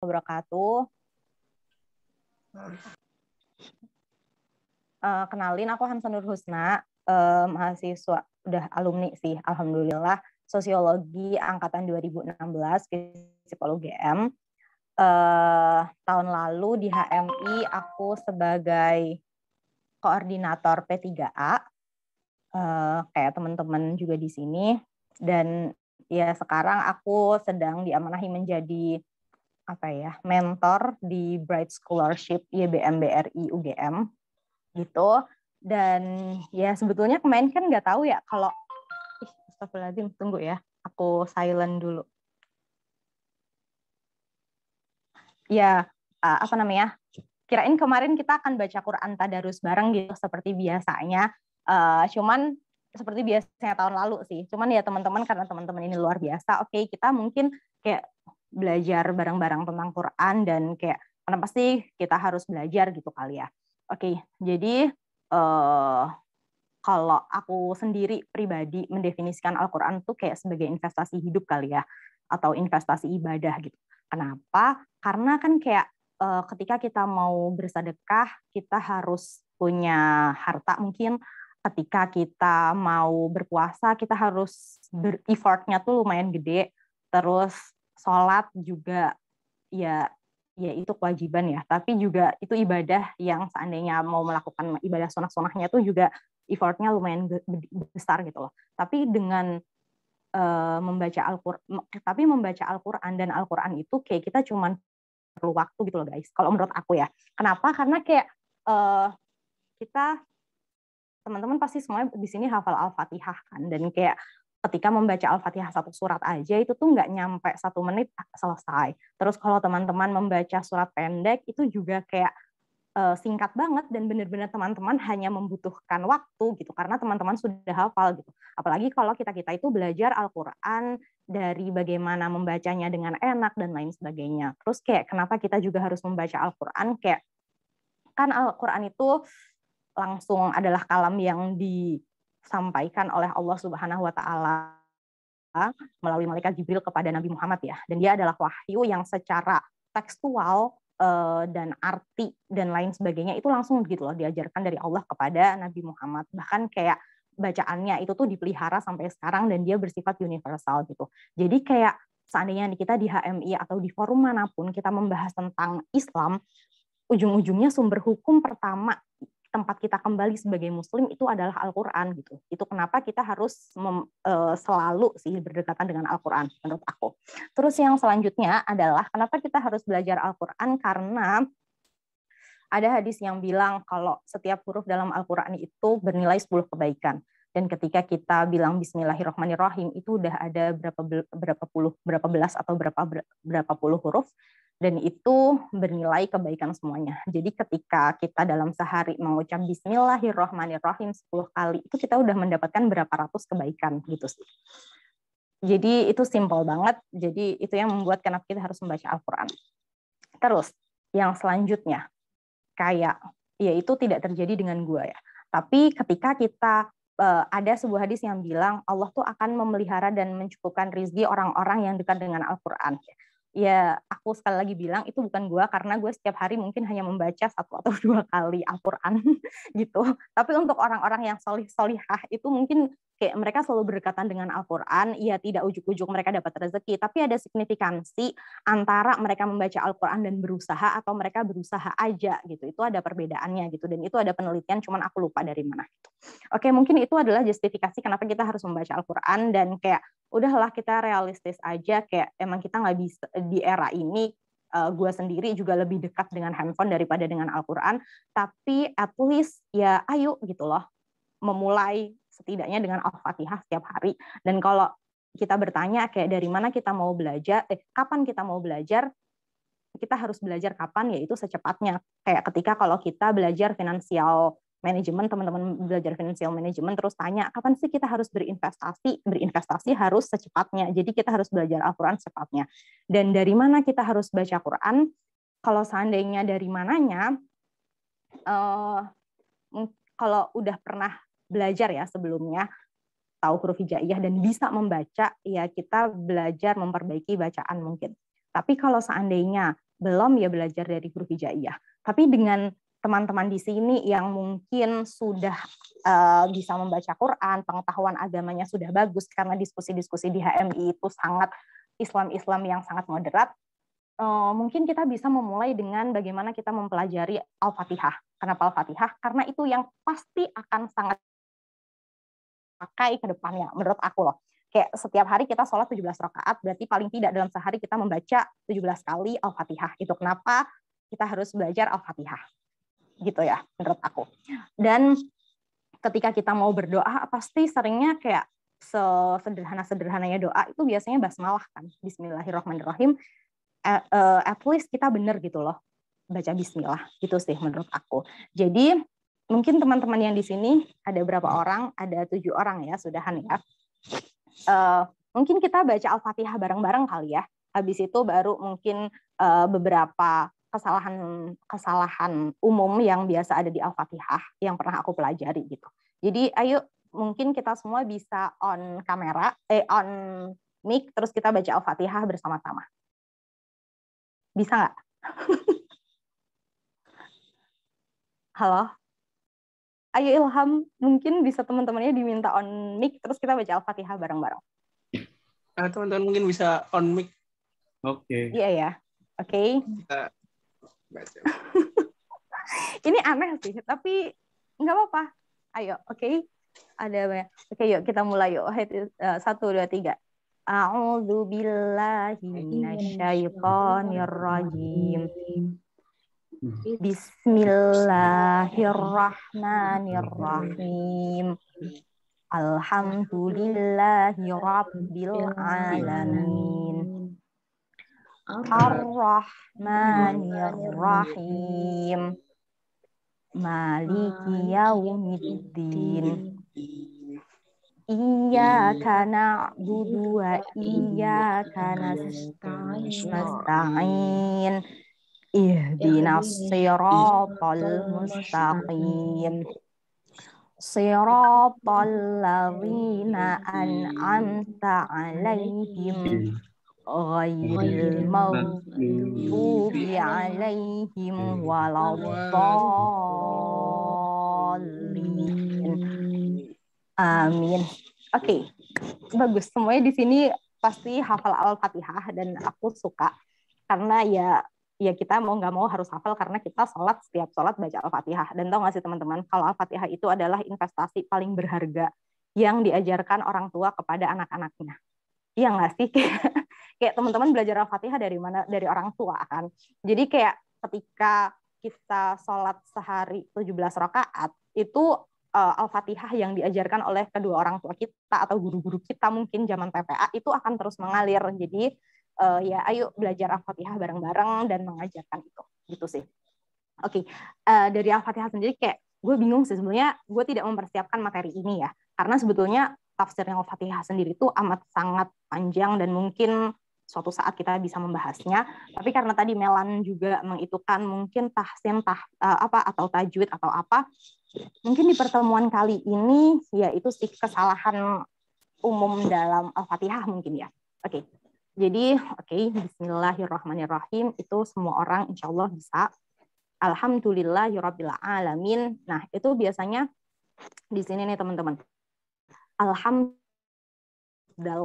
Wabarakatuh. Kenalin, aku Hamsa Nur Husna, mahasiswa, udah alumni sih, alhamdulillah, sosiologi angkatan 2016, psikologi UGM. Tahun lalu di HMI aku sebagai koordinator P3A, kayak teman-teman juga di sini, dan ya sekarang aku sedang diamanahi menjadi mentor di Bright Scholarship YBM BRI UGM gitu. Dan ya sebetulnya kemarin kan nggak tahu ya kalau astagfirullahaladzim, tunggu ya, aku silent dulu. Ya, kirain kemarin kita akan baca Quran Tadarus bareng gitu seperti biasanya. Cuman seperti biasanya tahun lalu sih. Cuman ya teman-teman, karena teman-teman ini luar biasa, oke, kita mungkin kayak belajar bareng-bareng tentang Quran, dan kayak kenapa sih kita harus belajar gitu kali ya. Oke, jadi kalau aku sendiri pribadi mendefinisikan Al-Quran tuh kayak sebagai investasi hidup kali ya, atau investasi ibadah gitu. Kenapa? Karena kan kayak ketika kita mau bersedekah, kita harus punya harta mungkin. Ketika kita mau berpuasa, kita harus effortnya tuh lumayan gede. Terus sholat juga ya itu kewajiban ya, tapi juga itu ibadah yang seandainya mau melakukan ibadah sunah-sunahnya tuh juga effortnya lumayan besar gitu loh. Tapi dengan membaca Al-Quran dan Al-Quran itu kayak kita cuman perlu waktu gitu loh guys. Kalau menurut aku ya. Kenapa? Karena kayak kita teman-teman pasti semuanya di sini hafal Al-Fatihah kan, dan kayak ketika membaca Al-Fatihah satu surat aja itu tuh nggak nyampe 1 menit selesai. Terus kalau teman-teman membaca surat pendek itu juga kayak singkat banget, dan benar-benar teman-teman hanya membutuhkan waktu gitu karena teman-teman sudah hafal gitu. Apalagi kalau kita itu belajar Al-Quran dari bagaimana membacanya dengan enak dan lain sebagainya. Terus kayak kenapa kita juga harus membaca Al-Quran, kayak kan Al-Quran itu langsung adalah kalam yang disampaikan oleh Allah Subhanahu wa taala melalui malaikat Jibril kepada Nabi Muhammad ya. Dan dia adalah wahyu yang secara tekstual dan arti dan lain sebagainya itu langsung gitu loh diajarkan dari Allah kepada Nabi Muhammad. Bahkan kayak bacaannya itu tuh dipelihara sampai sekarang dan dia bersifat universal gitu. Jadi kayak seandainya kita di HMI atau di forum manapun kita membahas tentang Islam, ujung-ujungnya sumber hukum pertama tempat kita kembali sebagai muslim itu adalah Al-Quran gitu. Itu kenapa kita harus selalu sih berdekatan dengan Al-Quran menurut aku. Terus yang selanjutnya adalah kenapa kita harus belajar Al-Quran, karena ada hadis yang bilang kalau setiap huruf dalam Al-Quran itu bernilai 10 kebaikan. Dan ketika kita bilang Bismillahirrahmanirrahim itu udah ada berapa belas atau berapa puluh huruf, dan itu bernilai kebaikan semuanya. Jadi ketika kita dalam sehari mengucap Bismillahirrahmanirrahim 10 kali, itu kita udah mendapatkan berapa ratus kebaikan gitu sih. Jadi itu simple banget. Jadi itu yang membuat kenapa kita harus membaca Al-Quran. Terus yang selanjutnya, kayak ya itu tidak terjadi dengan gue ya. Tapi ketika kita ada sebuah hadis yang bilang Allah tuh akan memelihara dan mencukupkan rizki orang-orang yang dekat dengan Al-Quran. Ya aku sekali lagi bilang itu bukan gue, karena gue setiap hari mungkin hanya membaca 1 atau 2 kali Al-Quran gitu. Tapi untuk orang-orang yang solihah itu mungkin kayak mereka selalu berdekatan dengan Al-Quran, ya tidak ujuk-ujuk mereka dapat rezeki, tapi ada signifikansi antara mereka membaca Al-Quran dan berusaha, atau mereka berusaha aja gitu. Itu ada perbedaannya gitu, dan itu ada penelitian, cuman aku lupa dari mana gitu. Oke, mungkin itu adalah justifikasi kenapa kita harus membaca Al-Quran, dan kayak udahlah kita realistis aja, kayak emang kita nggak bisa di era ini. Gue sendiri juga lebih dekat dengan handphone daripada dengan Al-Quran, tapi at least ya ayo gitu loh, memulai setidaknya dengan Al-Fatihah setiap hari. Dan kalau kita bertanya kayak dari mana kita mau belajar, kapan kita mau belajar, kita harus belajar kapan, yaitu secepatnya. Kayak ketika kalau kita belajar finansial manajemen, teman-teman belajar finansial manajemen terus tanya kapan sih kita harus berinvestasi harus secepatnya. Jadi kita harus belajar Al-Quran secepatnya. Dan dari mana kita harus baca Quran? Kalau seandainya dari mananya, kalau udah pernah belajar ya sebelumnya, tahu huruf hijaiyah dan bisa membaca, ya kita belajar memperbaiki bacaan mungkin. Tapi kalau seandainya belum ya belajar dari huruf hijaiyah. Tapi dengan teman-teman di sini yang mungkin sudah bisa membaca Quran, pengetahuan agamanya sudah bagus karena diskusi-diskusi di HMI itu sangat Islam-Islam yang sangat moderat, mungkin kita bisa memulai dengan bagaimana kita mempelajari Al-Fatihah. Kenapa Al-Fatihah? Karena itu yang pasti akan sangat pakai ke depannya, menurut aku loh. Kayak setiap hari kita sholat 17 rakaat, berarti paling tidak dalam sehari kita membaca 17 kali Al-Fatihah. Itu kenapa kita harus belajar Al-Fatihah. Gitu ya, menurut aku. Dan ketika kita mau berdoa, pasti seringnya kayak sederhana-sederhananya doa itu biasanya basmalah kan. Bismillahirrahmanirrahim. At least kita bener gitu loh. Baca bismillah. Gitu sih menurut aku. Jadi mungkin teman-teman yang di sini ada berapa orang? Ada 7 orang ya, sudahan ya. Mungkin kita baca Al-Fatihah bareng-bareng kali ya. Habis itu baru mungkin beberapa kesalahan umum yang biasa ada di Al-Fatihah yang pernah aku pelajari gitu. Jadi ayo mungkin kita semua bisa on kamera, on mic, terus kita baca Al-Fatihah bersama-sama. Bisa nggak? Halo? Ayo Ilham, mungkin bisa teman-temannya diminta on mic, terus kita baca Al-Fatihah bareng-bareng. Teman-teman mungkin bisa on mic. Oke. Iya ya, oke. Kita baca. Ini aneh sih, tapi nggak apa-apa. Ayo, oke. Ada banyak. Oke, yuk kita mulai yuk. 1, 2, 3. A'udzu billahi minasyaitonir rajim. Bismillahirrahmanirrahim. Alhamdulillahi rabbil alamin. Ar-Rahmanir-Rahim. Maliki yaumiddin. Iyyaka na'budu wa iyyaka nasta'in. Ihdinas siratal mustaqim. Siratal ladzina an'amta 'alaihim ghairil maghdubi 'alaihim waladdallin. Amin. Oke. Bagus. Semuanya di sini pasti hafal Al-Fatihah dan aku suka karena ya kita mau nggak mau harus hafal karena kita setiap sholat baca Al-Fatihah. Dan tau nggak sih teman-teman, kalau Al-Fatihah itu adalah investasi paling berharga yang diajarkan orang tua kepada anak-anaknya. Iya nggak sih? Kayak teman-teman belajar Al-Fatihah dari mana? Dari orang tua kan. Jadi kayak ketika kita sholat sehari 17 rakaat, itu Al-Fatihah yang diajarkan oleh kedua orang tua kita atau guru-guru kita mungkin zaman PPA itu akan terus mengalir. Jadi ya ayo belajar Al-Fatihah bareng-bareng dan mengajarkan itu. Gitu sih. Oke. Dari Al-Fatihah sendiri kayak gue bingung sih sebenarnya, gue tidak mempersiapkan materi ini ya. Karena sebetulnya tafsir Al-Fatihah sendiri itu amat sangat panjang dan mungkin suatu saat kita bisa membahasnya. Tapi karena tadi Melan juga mengitukan mungkin tahsin atau tajwid atau apa, mungkin di pertemuan kali ini yaitu sih kesalahan umum dalam Al-Fatihah mungkin ya. Oke. Jadi Bismillahirrahmanirrahim itu semua orang insya Allah bisa. Alhamdulillahirabbil alamin. Nah, itu biasanya di sini nih teman-teman. Alhamdulillah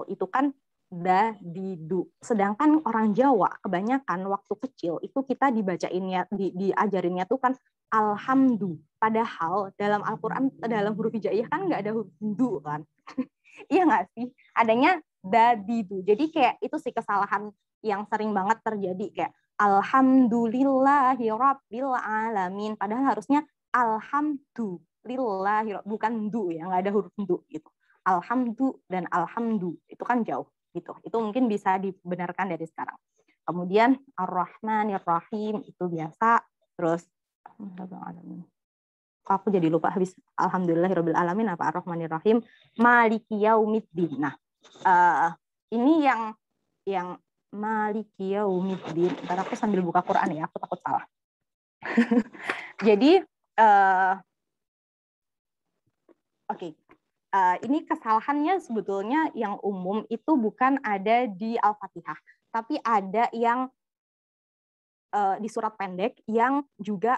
itu kan da di du. Sedangkan orang Jawa kebanyakan waktu kecil itu kita dibacainnya diajarinnya tuh kan alhamdu. Padahal dalam Al-Qur'an dalam huruf hijaiyah kan nggak ada huruf du kan. Iya nggak sih? Adanya da di du. Jadi kayak itu sih kesalahan yang sering banget terjadi kayak alhamdulillahirabbil alamin. Padahal harusnya alhamdulillah bukan du ya, nggak ada huruf du gitu. Alhamdu dan alhamdu itu kan jauh gitu. Itu mungkin bisa dibenarkan dari sekarang. Kemudian Ar-Rahmanir-Rahim itu biasa. Terus aku jadi lupa habis Alhamdulillahirabbil alamin apa Ar-Rahmanir-Rahim Maliki yaumiddin. Nah, ini yang Maliki yaumiddin. Ntar aku sambil buka Quran ya, aku takut salah. Jadi oke. Ini kesalahannya sebetulnya yang umum itu bukan ada di Al-Fatihah, tapi ada yang di surat pendek yang juga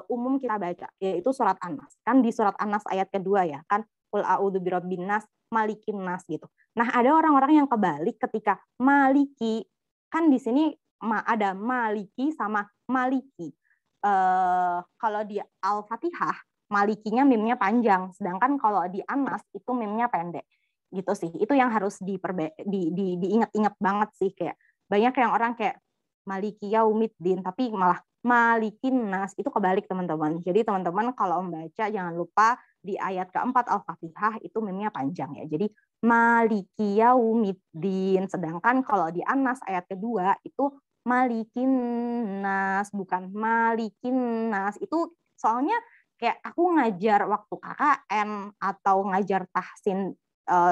umum kita baca, yaitu surat An-Nas. Kan di surat An-Nas ayat kedua ya, kan qul a'udzu birabbin nas, malikin nas gitu. Nah, ada orang-orang yang kebalik ketika maliki, kan di sini ada maliki sama maliki. Kalau di Al-Fatihah malikinya mimnya panjang, sedangkan kalau di An-Nas itu mimnya pendek. Gitu sih. Itu yang harus diingat-ingat banget sih, kayak banyak yang orang kayak maliki yaumiddin tapi malah malikin nas, itu kebalik teman-teman. Jadi teman-teman kalau membaca jangan lupa di ayat keempat Al-Fatihah itu mimnya panjang ya. Jadi maliki yaumiddin, sedangkan kalau di An-Nas ayat kedua itu malikin nas, bukan malikin nas. Itu soalnya kayak aku ngajar waktu KKN atau ngajar tahsin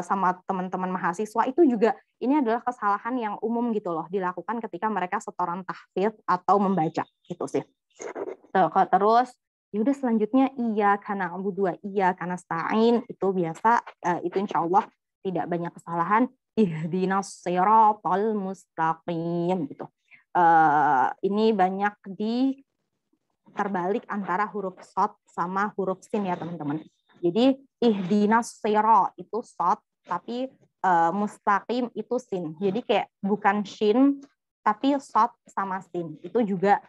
sama teman-teman mahasiswa itu juga ini adalah kesalahan yang umum gitu loh dilakukan ketika mereka setoran tahfidz atau membaca gitu sih. Terus yaudah selanjutnya iya karena abu dua iya karena stain itu biasa itu insya Allah tidak banyak kesalahan. Ihdinas siratal mustaqim gitu. Ini banyak di terbalik antara huruf shad sama huruf sin ya teman-teman. Jadi ihdinas sira itu shad tapi mustaqim itu sin. Jadi kayak bukan shin tapi shad sama sin. Itu juga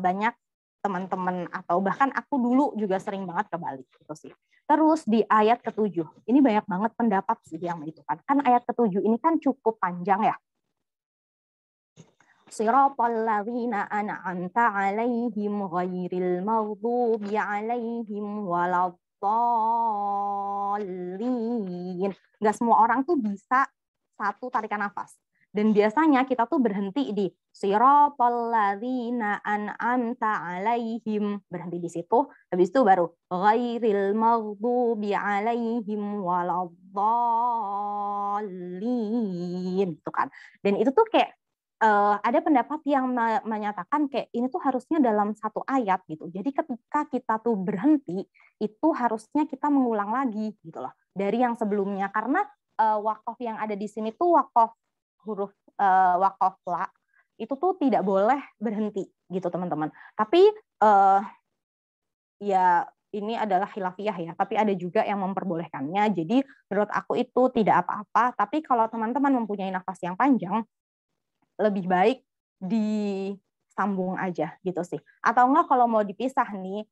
banyak teman-teman atau bahkan aku dulu juga sering banget kebalik gitu sih. Terus di ayat ke-7, ini banyak banget pendapat sih yang itu kan. Kan ayat ke-7 ini kan cukup panjang ya. Siratal ladzina an'amta 'alaihim ghairil maghdubi 'alaihim waladdallin. Enggak semua orang tuh bisa satu tarikan nafas. Dan biasanya kita tuh berhenti di siratal ladzina an'amta 'alaihim, berhenti di situ, habis itu baru ghairil maghdubi 'alaihim waladdallin itu kan. Dan itu tuh kayak ada pendapat yang menyatakan kayak ini tuh harusnya dalam satu ayat gitu. Jadi ketika kita tuh berhenti, itu harusnya kita mengulang lagi gitu loh dari yang sebelumnya, karena waqaf yang ada di sini tuh waqaf huruf waqaf la itu tuh tidak boleh berhenti gitu teman-teman. Tapi ya ini adalah khilafiyah ya, tapi ada juga yang memperbolehkannya. Jadi menurut aku itu tidak apa-apa. Tapi kalau teman-teman mempunyai nafas yang panjang, lebih baik disambung aja gitu sih. Atau enggak kalau mau dipisah nih,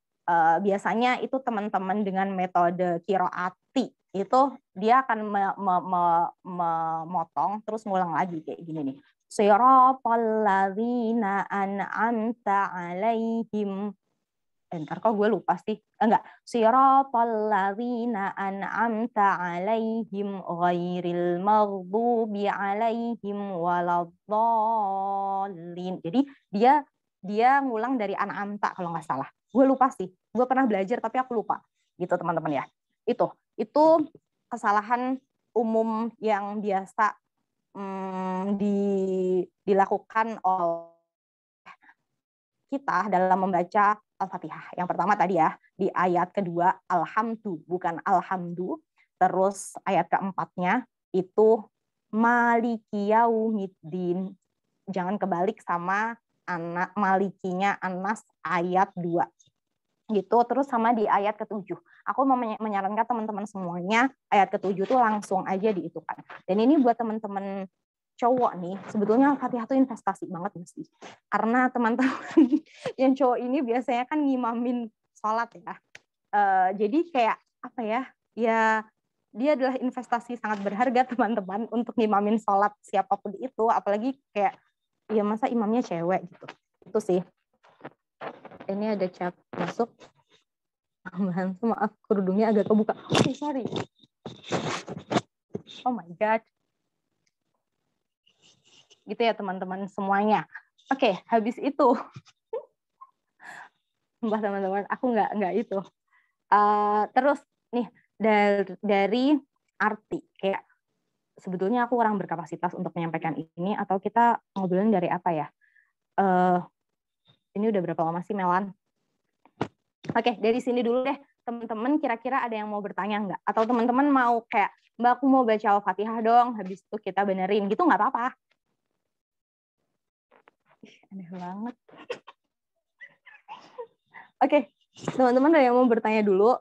biasanya itu teman-teman dengan metode qiraati itu dia akan memotong terus ngulang lagi kayak gini nih. Siratal ladzina an'amta 'alaihim. Ntar kok gue lupa sih. Enggak. Siratal ladzina an'amta 'alaihim ghairil maghdubi 'alaihim waladdallin. Jadi dia ngulang dari an'amta kalau nggak salah. Gue lupa sih. Gue pernah belajar tapi aku lupa. Gitu teman-teman ya. Itu kesalahan umum yang biasa dilakukan oleh kita dalam membaca Al-Fatihah. Yang pertama tadi ya, di ayat kedua, alhamdu, bukan alhamdu. Terus ayat keempatnya, itu maliki yaumiddin. Jangan kebalik sama malikinya An-Nas ayat 2. Gitu. Terus sama di ayat ke-7. Aku mau menyarankan teman-teman semuanya, ayat ke-7 tuh langsung aja diitukan. Dan ini buat teman-teman cowok nih, sebetulnya Al-Fatihah tuh investasi banget sih. Karena teman-teman yang cowok ini biasanya kan ngimamin sholat ya. Jadi kayak apa ya? Ya dia adalah investasi sangat berharga teman-teman untuk ngimamin sholat siapapun itu. Apalagi kayak ya masa imamnya cewek gitu. Itu sih. Ini ada chat masuk. Maaf, kerudungnya agak kebuka. Oh, sorry. Oh my God. Gitu ya teman-teman semuanya. Oke, habis itu, mbak teman-teman, aku nggak itu. Terus nih dari arti, kayak sebetulnya aku kurang berkapasitas untuk menyampaikan ini, atau kita ngobrolin dari apa ya? Ini udah berapa lama sih Melan? Oke, dari sini dulu deh teman-teman. Kira-kira ada yang mau bertanya nggak? Atau teman-teman mau kayak Mbak aku mau baca Al-Fatihah dong, habis itu kita benerin gitu, nggak apa-apa. Aneh banget. Oke, teman-teman ada yang mau bertanya dulu?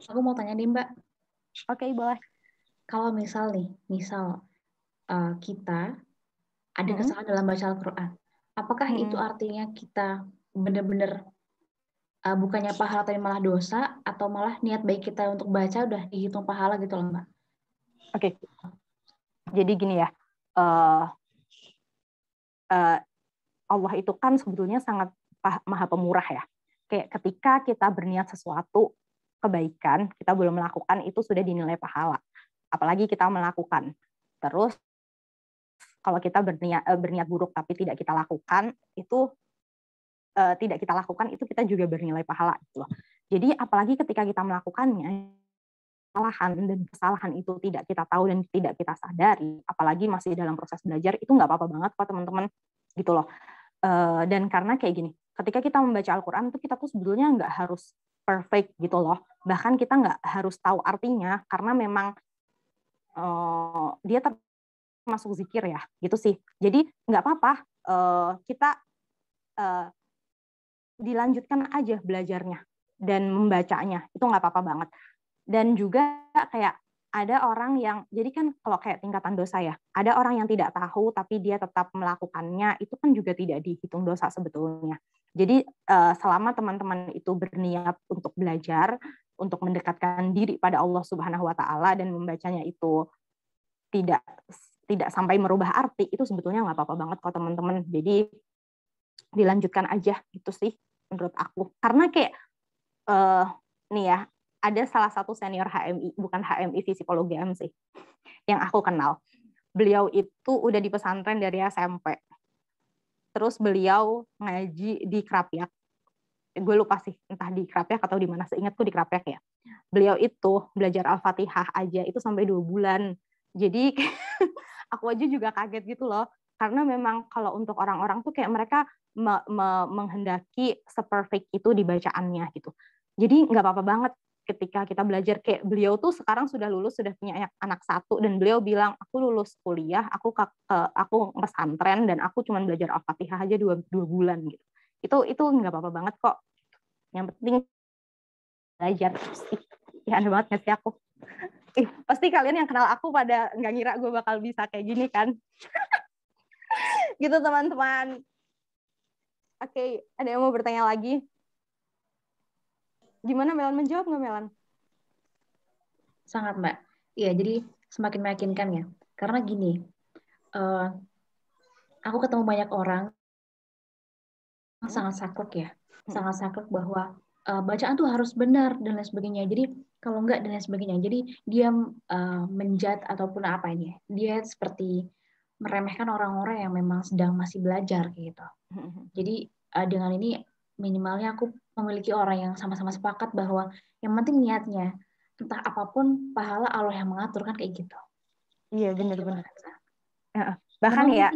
Aku mau tanya nih Mbak, Oke, boleh. kalau misal kita ada kesalahan dalam baca Al-Quran, apakah itu artinya kita benar-benar bukannya pahala tapi malah dosa, atau malah niat baik kita untuk baca udah dihitung pahala gitu loh Mbak? Oke. Jadi gini ya, Allah itu kan sebetulnya sangat maha pemurah ya. Kayak ketika kita berniat sesuatu kebaikan, kita belum melakukan, itu sudah dinilai pahala. Apalagi kita melakukan. Terus kalau kita berniat buruk tapi tidak kita lakukan, itu kita juga bernilai pahala gitu loh. Jadi apalagi ketika kita melakukannya, kesalahan itu tidak kita tahu dan tidak kita sadari, apalagi masih dalam proses belajar, itu nggak apa-apa banget kok teman-teman gitu loh. Dan karena kayak gini, ketika kita membaca Al-Quran tuh kita tuh sebetulnya nggak harus perfect gitu loh, bahkan kita nggak harus tahu artinya, karena memang dia termasuk zikir ya gitu sih. Jadi nggak apa-apa, kita dilanjutkan aja belajarnya dan membacanya, itu nggak apa-apa banget. Dan juga kayak ada orang yang, jadi kan kalau kayak tingkatan dosa ya, ada orang yang tidak tahu tapi dia tetap melakukannya, itu kan juga tidak dihitung dosa sebetulnya. Jadi selama teman-teman itu berniat untuk belajar, untuk mendekatkan diri pada Allah Subhanahu wa Ta'ala dan membacanya itu tidak sampai merubah arti, itu sebetulnya nggak apa-apa banget kok teman-teman. Jadi dilanjutkan aja gitu sih menurut aku. Karena kayak nih ya, ada salah satu senior HMI, bukan HMI psikologi MC, yang aku kenal. Beliau itu udah di pesantren dari SMP. Terus beliau ngaji di Krapyak. Gue lupa sih, entah di Krapyak atau di mana. Seingatku di Krapyak ya. Beliau itu belajar Al-Fatihah aja itu sampai 2 bulan. Jadi aku aja juga kaget gitu loh. Karena memang kalau untuk orang-orang tuh kayak mereka menghendaki seperfect itu di bacaannya gitu. Jadi nggak apa-apa banget ketika kita belajar. Kayak beliau tuh sekarang sudah lulus, sudah punya anak 1, dan beliau bilang, aku lulus kuliah, aku pesantren, dan aku cuma belajar Al-Fatihah aja 2 bulan gitu. Itu nggak apa-apa banget kok. Yang penting belajar sih. Ya aneh banget nggak sih aku? Pasti kalian yang kenal aku pada nggak ngira gue bakal bisa kayak gini kan? Gitu teman-teman. Oke, ada yang mau bertanya lagi? Gimana Melan, menjawab nggak Melan? Sangat Mbak. Iya, jadi semakin meyakinkan ya. Karena gini, aku ketemu banyak orang yang sangat saklek ya. Sangat saklek bahwa bacaan tuh harus benar dan lain sebagainya. Jadi kalau enggak dan lain sebagainya. Jadi dia menjat ataupun apa ini, dia seperti meremehkan orang-orang yang memang sedang masih belajar gitu. Jadi dengan ini minimalnya aku memiliki orang yang sama-sama sepakat bahwa yang penting niatnya, entah apapun pahala Allah yang mengatur, kan kayak gitu. Iya benar-benar. Bahkan ya,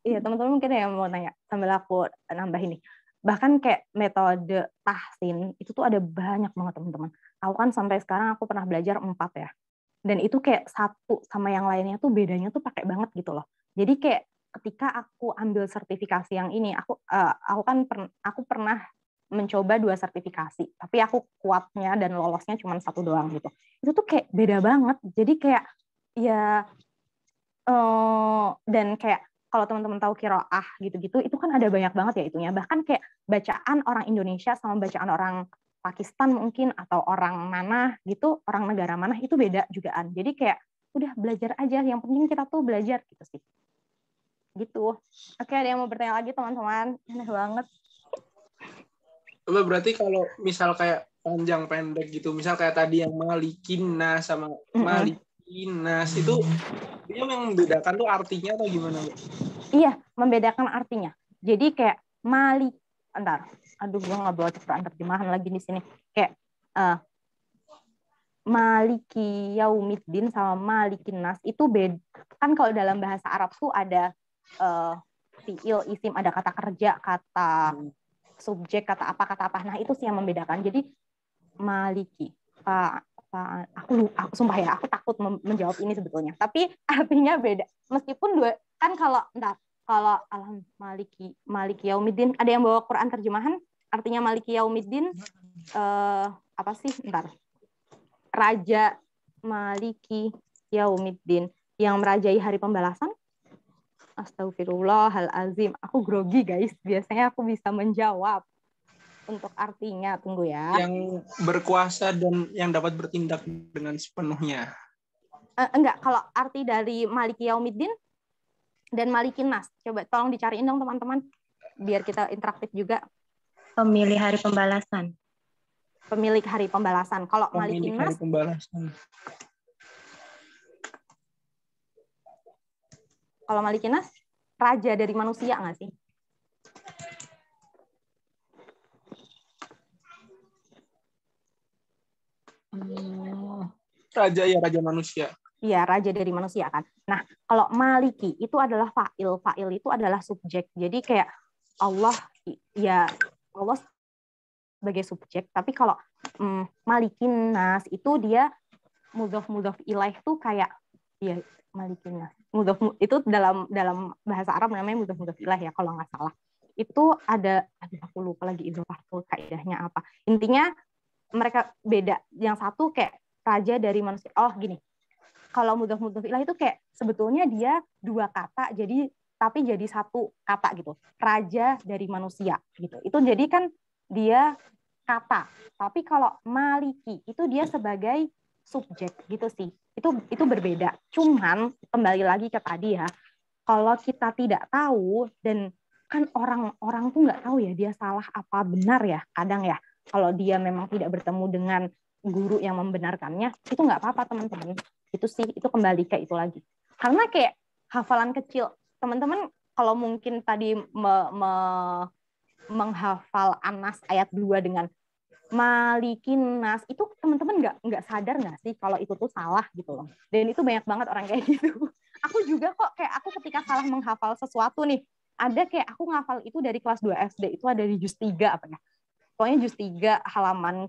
iya teman-teman mungkin ya mau nanya sambil aku nambah ini. Bahkan kayak metode tahsin itu tuh ada banyak banget teman-teman. Aku kan sampai sekarang aku pernah belajar 4 ya. Dan itu kayak satu sama yang lainnya tuh bedanya tuh pakai banget gitu loh. Jadi kayak ketika aku ambil sertifikasi yang ini, aku pernah mencoba 2 sertifikasi, tapi aku kuatnya dan lolosnya cuma 1 doang gitu. Itu tuh kayak beda banget. Jadi kayak ya dan kayak kalau teman-teman tahu qiraah gitu-gitu, itu kan ada banyak banget ya itunya. Bahkan kayak bacaan orang Indonesia sama bacaan orang Pakistan mungkin, atau orang mana gitu, orang negara mana, itu beda jugaan. Jadi kayak udah belajar aja, yang penting kita tuh belajar gitu sih. Gitu. Oke, ada yang mau bertanya lagi teman-teman? Enak banget. Berarti kalau misal kayak panjang pendek gitu, misal kayak tadi yang malikin nas sama malikin nas, itu dia yang membedakan tuh artinya atau gimana? Iya, membedakan artinya. Jadi kayak gue nggak bawa ciptaan terjemahan lagi di sini. Kayak Maliki Yaumiddin sama Malikin Nas itu beda. Kan kalau dalam bahasa Arab tuh ada fiil, isim, ada kata kerja, kata subjek, kata apa. Nah itu sih yang membedakan. Jadi Maliki, aku sumpah ya, aku takut menjawab ini sebetulnya. Tapi artinya beda. Meskipun kan kalau Kalau Maliki Yaumiddin, ada yang bawa Quran terjemahan? Artinya Maliki Yaumiddin apa sih? Bentar. Raja Maliki Yaumiddin, yang merajai hari pembalasan. Astagfirullahalazim. Aku grogi, guys. Biasanya aku bisa menjawab. Untuk artinya, tunggu ya. Yang berkuasa dan yang dapat bertindak dengan sepenuhnya. Enggak, kalau arti dari Maliki Yaumiddin dan Malikin Nas. Coba tolong dicariin dong teman-teman. Biar kita interaktif juga. Pemilik hari pembalasan. Pemilik hari pembalasan. Kalau Malikin Nas. Kalau Malikin Nas, raja dari manusia nggak sih? Raja ya, raja manusia. Iya, raja dari manusia kan. Nah, kalau Maliki itu adalah fa'il. Fa'il itu adalah subjek. Jadi kayak Allah, ya Allah sebagai subjek. Tapi kalau Malikin Nas itu dia mudhof ilaih tuh kayak ya Malikin Nas. Mudhof itu dalam bahasa Arab namanya mudhof ilaih ya kalau nggak salah. Itu ada, aku lupa lagi idhofah kaidahnya apa. Intinya mereka beda. Yang satu kayak raja dari manusia. Oh gini, kalau mudhof ilaih itu kayak sebetulnya dia dua kata tapi jadi satu kata gitu. Raja dari manusia gitu. Itu jadi kan dia kata. Tapi kalau Maliki itu dia sebagai subjek gitu sih. Itu berbeda. Cuman kembali lagi ke tadi ya. Kalau kita tidak tahu dan kan orang tuh nggak tahu ya dia salah apa benar ya kadang ya. Kalau dia memang tidak bertemu dengan guru yang membenarkannya, itu nggak apa-apa teman-teman. Itu sih, itu kembali ke itu lagi. Karena kayak hafalan kecil, teman-teman kalau mungkin tadi menghafal An-Nas ayat 2 dengan Malikin Nas, itu teman-teman nggak sadar nggak sih kalau itu tuh salah gitu loh. Dan itu banyak banget orang kayak gitu. Aku juga kok kayak aku ketika salah menghafal sesuatu nih, ada kayak aku ngafal itu dari kelas 2 SD, itu ada di juz 3 apa ya. Pokoknya juz 3 halaman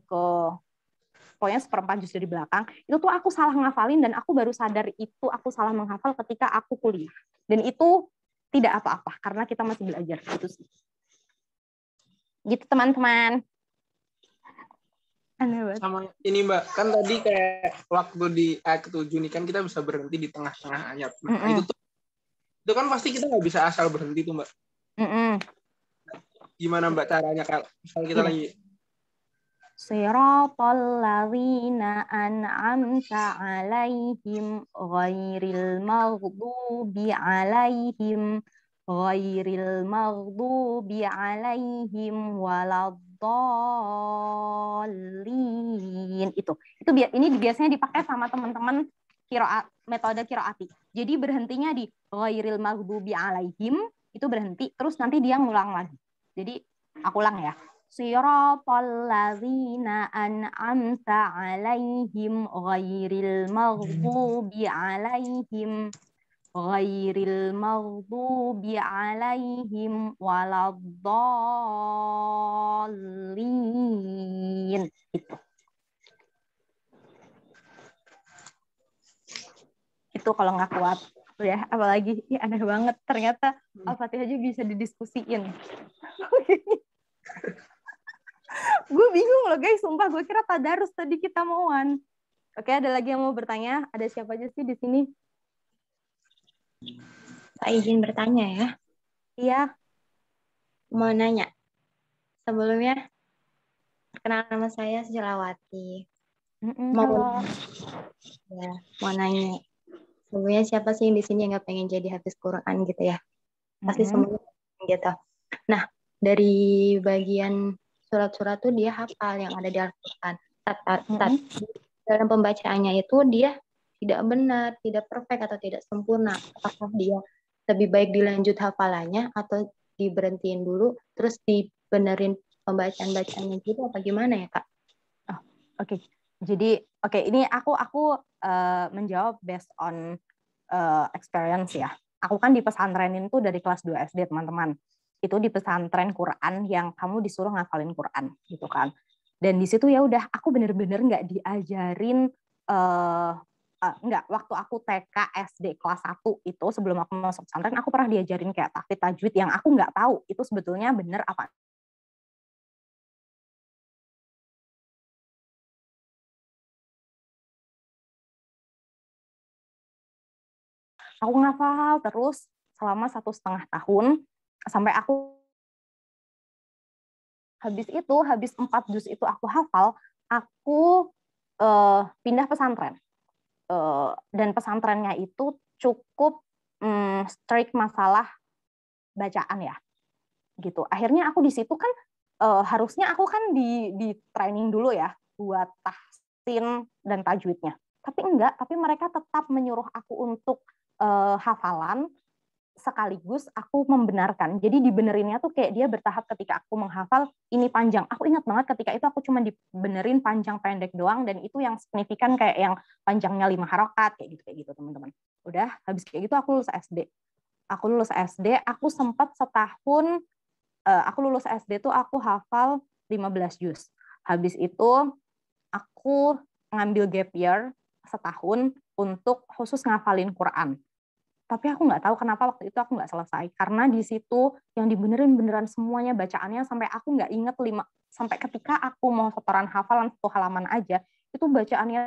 pokoknya seperempat juz dari belakang, itu tuh aku salah ngafalin dan aku baru sadar itu aku salah menghafal ketika aku kuliah. Dan itu tidak apa-apa karena kita masih belajar gitu sih. Gitu teman-teman. Sama ini Mbak, kan tadi kayak waktu di ayat ke-7 nih kan kita bisa berhenti di tengah-tengah ayat. Nah, itu kan pasti kita nggak bisa asal berhenti tuh Mbak. Gimana Mbak caranya kalau misalnya kita lagi Siratal ladzina an'amta 'alaihim ghairil maghdubi 'alaihim waladdallin. Ini biasanya dipakai sama teman-teman qiraat, metode qiraati. Jadi berhentinya di ghairil maghdubi 'alaihim, itu berhenti terus nanti dia ngulang lagi. Jadi aku ulang ya. Siratal ladzina an'amta 'alaihim ghairil maghdubi 'alaihim waladdallin. Itu kalau nggak kuat ya, apalagi ya aneh banget ternyata Al-Fatihah aja bisa didiskusiin. Gue bingung loh guys, sumpah gue kira tadarus tadi kita mauan. Oke, ada lagi yang mau bertanya? Ada siapa aja sih di sini? Saya izin bertanya ya. Iya. Mau nanya. Sebelumnya, perkenalkan nama saya Silawati. Mau nanya. Sebelumnya siapa sih yang di sini yang nggak pengen jadi hafiz Quran gitu ya? Pasti semuanya gitu. Nah, dari bagian surat-surat tuh dia hafal yang ada di Al-Quran. Dalam pembacaannya itu dia tidak benar, tidak perfect atau tidak sempurna. Apakah dia lebih baik dilanjut hafalannya atau diberhentiin dulu terus dibenerin pembacaan-bacaannya gitu apa gimana ya Kak? Oke. Jadi ini aku menjawab based on experience ya. Aku kan di pesantrenin tuh dari kelas 2 SD teman-teman. Itu di pesantren Quran yang kamu disuruh ngafalin Quran gitu kan. Dan di situ ya udah aku bener-bener nggak diajarin enggak, waktu aku TK, SD kelas 1 itu sebelum aku masuk pesantren, aku pernah diajarin kayak tahfidz tajwid yang aku nggak tahu itu sebetulnya bener apa. Aku ngafal terus selama 1,5 tahun sampai aku habis 4 juz itu aku hafal, aku pindah pesantren. Dan pesantrennya itu cukup strict masalah bacaan ya, gitu. Akhirnya aku di situ kan harusnya aku kan di training dulu ya buat tahsin dan tajwidnya. Tapi enggak, tapi mereka tetap menyuruh aku untuk hafalan sekaligus aku membenarkan. Jadi dibenerinnya tuh kayak dia bertahap ketika aku menghafal ini panjang. Aku ingat banget ketika itu aku cuma dibenerin panjang pendek doang dan itu yang signifikan kayak yang panjangnya 5 harokat kayak gitu teman-teman. Udah habis kayak gitu aku lulus SD. Aku sempat setahun aku lulus SD tuh aku hafal 15 juz. Habis itu aku ngambil gap year setahun untuk khusus ngafalin Quran. Tapi aku nggak tahu kenapa waktu itu aku nggak selesai. Karena di situ yang dibenerin beneran semuanya bacaannya sampai aku nggak inget 5. Sampai ketika aku mau setoran hafalan 1 halaman aja, itu bacaannya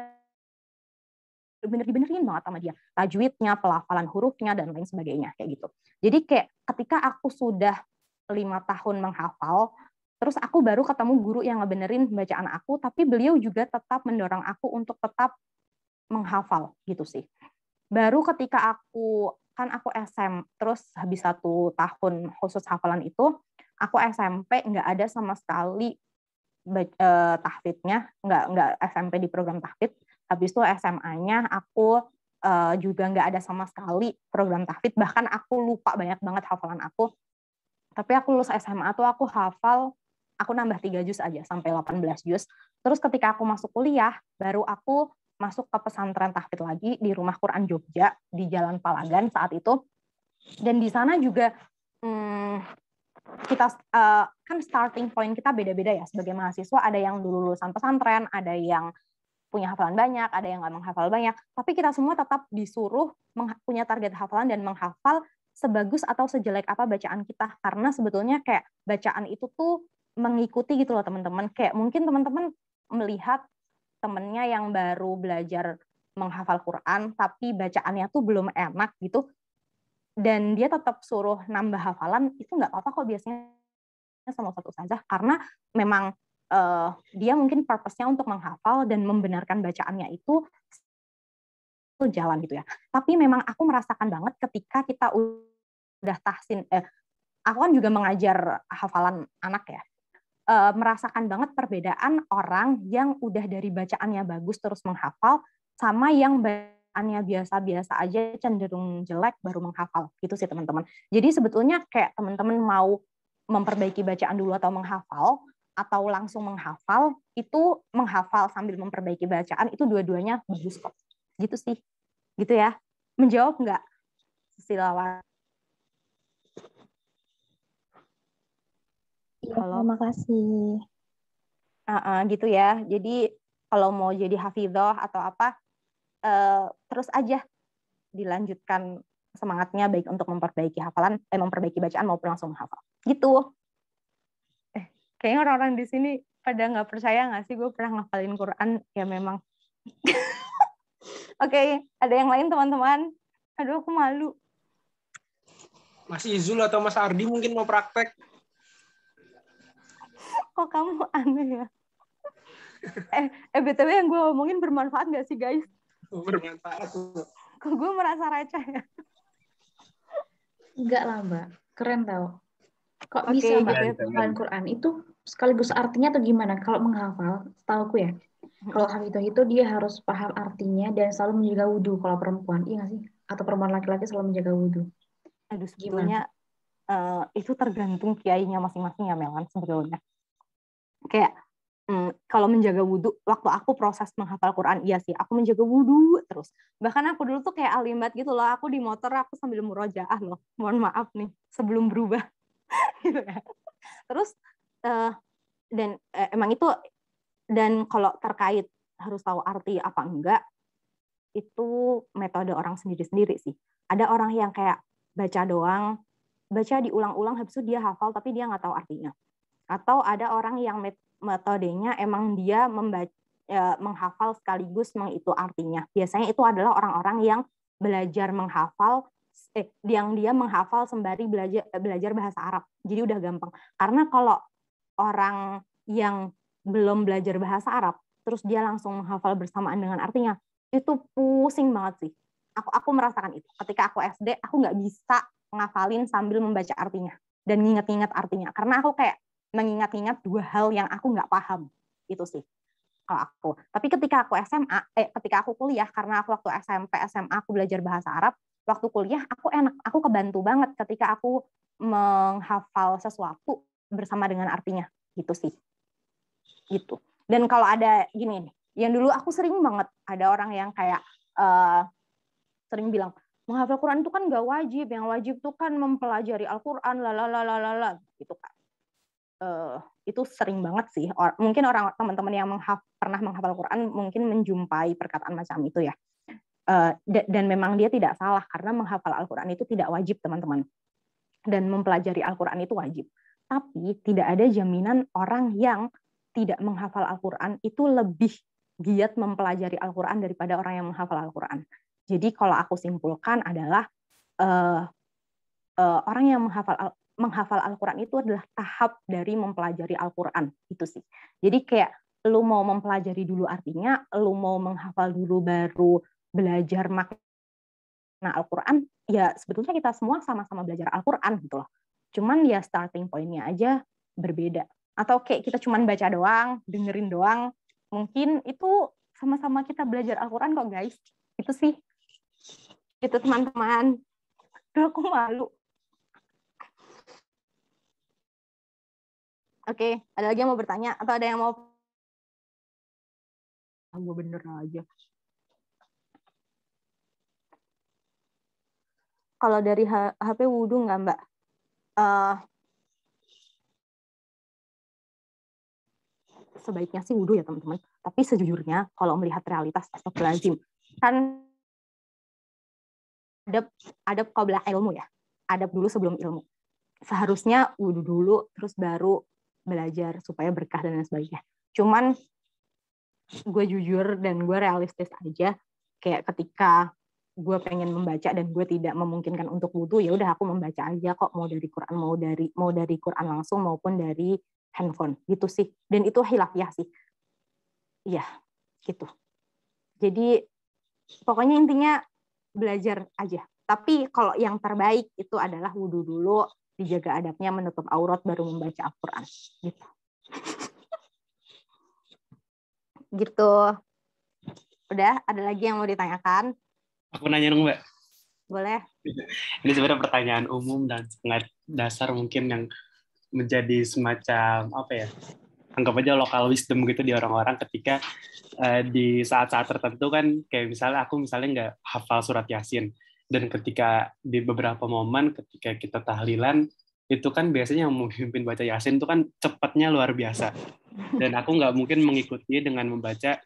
bener dibenerin banget sama dia. Tajwidnya, pelafalan hurufnya, dan lain sebagainya. Kayak gitu. Jadi kayak ketika aku sudah 5 tahun menghafal, terus aku baru ketemu guru yang ngebenerin bacaan aku, tapi beliau juga tetap mendorong aku untuk tetap menghafal gitu sih. Baru ketika aku SM, terus habis 1 tahun khusus hafalan itu, aku SMP nggak ada sama sekali tahfidnya, nggak SMP di program tahfid. Habis itu SMA-nya aku juga nggak ada sama sekali program tahfid, bahkan aku lupa banyak banget hafalan aku. Tapi aku lulus SMA tuh aku hafal, aku nambah 3 juz aja sampai 18 juz. Terus ketika aku masuk kuliah, baru aku masuk ke pesantren tahfidz lagi di Rumah Quran Jogja di Jalan Palagan saat itu. Dan di sana juga kita kan starting point kita beda-beda ya sebagai mahasiswa. Ada yang dulu lulusan pesantren, ada yang punya hafalan banyak, ada yang nggak menghafal banyak. Tapi kita semua tetap disuruh punya target hafalan dan menghafal sebagus atau sejelek apa bacaan kita. Karena sebetulnya kayak bacaan itu tuh mengikuti gitu loh teman-teman. Kayak mungkin teman-teman melihat temennya yang baru belajar menghafal Quran, tapi bacaannya tuh belum enak gitu, dan dia tetap suruh nambah hafalan, itu nggak apa-apa kok biasanya sama satu ustazah, karena memang dia mungkin purpose-nya untuk menghafal dan membenarkan bacaannya itu jalan gitu ya. Tapi memang aku merasakan banget ketika kita udah tahsin, aku kan juga mengajar hafalan anak ya, merasakan banget perbedaan orang yang udah dari bacaannya bagus terus menghafal sama yang bacaannya biasa-biasa aja cenderung jelek baru menghafal gitu sih teman-teman. Jadi sebetulnya kayak teman-teman mau memperbaiki bacaan dulu atau menghafal atau langsung menghafal, itu menghafal sambil memperbaiki bacaan itu dua-duanya bagus kok. Gitu sih. Gitu ya. Menjawab nggak, Silawan? Terima kasih. Gitu ya. Jadi kalau mau jadi hafidhoh atau apa, terus aja dilanjutkan semangatnya baik untuk memperbaiki hafalan, memperbaiki bacaan maupun langsung menghafal. Gitu. Kayaknya orang-orang di sini pada nggak percaya nggak sih gue pernah ngafalin Quran? Ya memang. Oke, ada yang lain teman-teman? Aduh, aku malu. Mas Izul atau Mas Ardi mungkin mau praktek. Kok kamu aneh ya? BTW yang gue omongin bermanfaat nggak sih guys? Bermanfaat. Kok gue merasa receh ya? Enggak lah Mbak, keren tau. Kok Oke, bisa Mbak gitu ya. menghafal Quran itu sekaligus artinya atau gimana? Kalau menghafal, setauku ya, kalau hafidhah itu dia harus paham artinya dan selalu menjaga wudhu kalau perempuan, iya nggak sih? Atau perempuan laki-laki selalu menjaga wudhu. Aduh, Gimana? sebetulnya itu tergantung kiainya masing-masing ya Melan sebetulnya. Kayak kalau menjaga wudhu, waktu aku proses menghafal Quran, iya sih, aku menjaga wudhu terus. Bahkan aku dulu tuh kayak alimbat gitu loh, aku di motor aku sambil murojaah loh. Mohon maaf nih, sebelum berubah. Gitu ya. Terus dan emang itu, dan kalau terkait harus tahu arti apa enggak, itu metode orang sendiri-sendiri sih. Ada orang yang kayak baca doang, baca diulang-ulang habis itu dia hafal tapi dia nggak tahu artinya. Atau ada orang yang metodenya emang dia menghafal sekaligus mengitu artinya. Biasanya itu adalah orang-orang yang belajar menghafal, yang dia menghafal sembari belajar bahasa Arab. Jadi udah gampang. Karena kalau orang yang belum belajar bahasa Arab, terus dia langsung menghafal bersamaan dengan artinya, itu pusing banget sih. Aku merasakan itu. Ketika aku SD, aku nggak bisa ngafalin sambil membaca artinya dan nginget-nginget artinya. Karena aku kayak mengingat-ingat dua hal yang aku nggak paham. Itu sih kalau aku. Tapi ketika aku ketika aku kuliah, karena aku waktu SMP, SMA aku belajar bahasa Arab, waktu kuliah aku enak, aku kebantu banget ketika aku menghafal sesuatu bersama dengan artinya. Gitu sih. Gitu. Dan kalau ada gini nih, yang dulu aku sering banget ada orang yang kayak sering bilang, menghafal Quran itu kan nggak wajib, yang wajib itu kan mempelajari Al-Quran, gitu kan. Itu sering banget sih. Mungkin teman-teman yang pernah menghafal Quran mungkin menjumpai perkataan macam itu ya. Dan memang dia tidak salah karena menghafal Al-Quran itu tidak wajib, teman-teman. Dan mempelajari Al-Quran itu wajib. Tapi tidak ada jaminan orang yang tidak menghafal Al-Quran itu lebih giat mempelajari Al-Quran daripada orang yang menghafal Al-Quran. Jadi kalau aku simpulkan adalah orang yang menghafal Al-Quran itu adalah tahap dari mempelajari Al-Quran. Itu sih. Jadi kayak lu mau mempelajari dulu artinya, lu mau menghafal dulu baru belajar makna Al-Quran, ya sebetulnya kita semua sama-sama belajar Al-Quran gitu loh. Cuman ya starting point-nya aja berbeda. Atau kayak kita cuman baca doang, dengerin doang, mungkin itu sama-sama kita belajar Al-Quran kok guys. Itu sih. Itu teman-teman. Duh, aku malu. Oke, ada lagi yang mau bertanya? Atau ada yang mau... Gue bener aja. Kalau dari HP wudhu nggak, Mbak? Sebaiknya sih wudhu ya, teman-teman. Tapi sejujurnya, kalau melihat realitas, astagfirullahaladzim. Kan adab qabla ilmu ya. Adab dulu sebelum ilmu. Seharusnya wudhu dulu, terus baru belajar supaya berkah dan lain sebagainya. Cuman gue jujur dan gue realistis aja, kayak ketika gue pengen membaca dan gue tidak memungkinkan untuk wudhu, ya udah aku membaca aja kok, mau dari Quran, mau dari Quran langsung maupun dari handphone gitu sih. Dan itu khilafiyah sih. Iya, gitu. Jadi pokoknya intinya belajar aja. Tapi kalau yang terbaik itu adalah wudhu dulu, dijaga adabnya, menutup aurat, baru membaca Al-Quran. Gitu. Gitu. Udah, ada lagi yang mau ditanyakan? Aku nanya dong, Mbak. Boleh. Ini sebenarnya pertanyaan umum dan sangat dasar mungkin yang menjadi semacam apa ya? Anggap aja local wisdom gitu di orang-orang ketika di saat-saat tertentu kan, kayak misalnya aku nggak hafal surat Yasin, dan ketika di beberapa momen ketika kita tahlilan itu kan biasanya yang memimpin baca Yasin itu kan cepatnya luar biasa, dan aku nggak mungkin mengikuti dengan membaca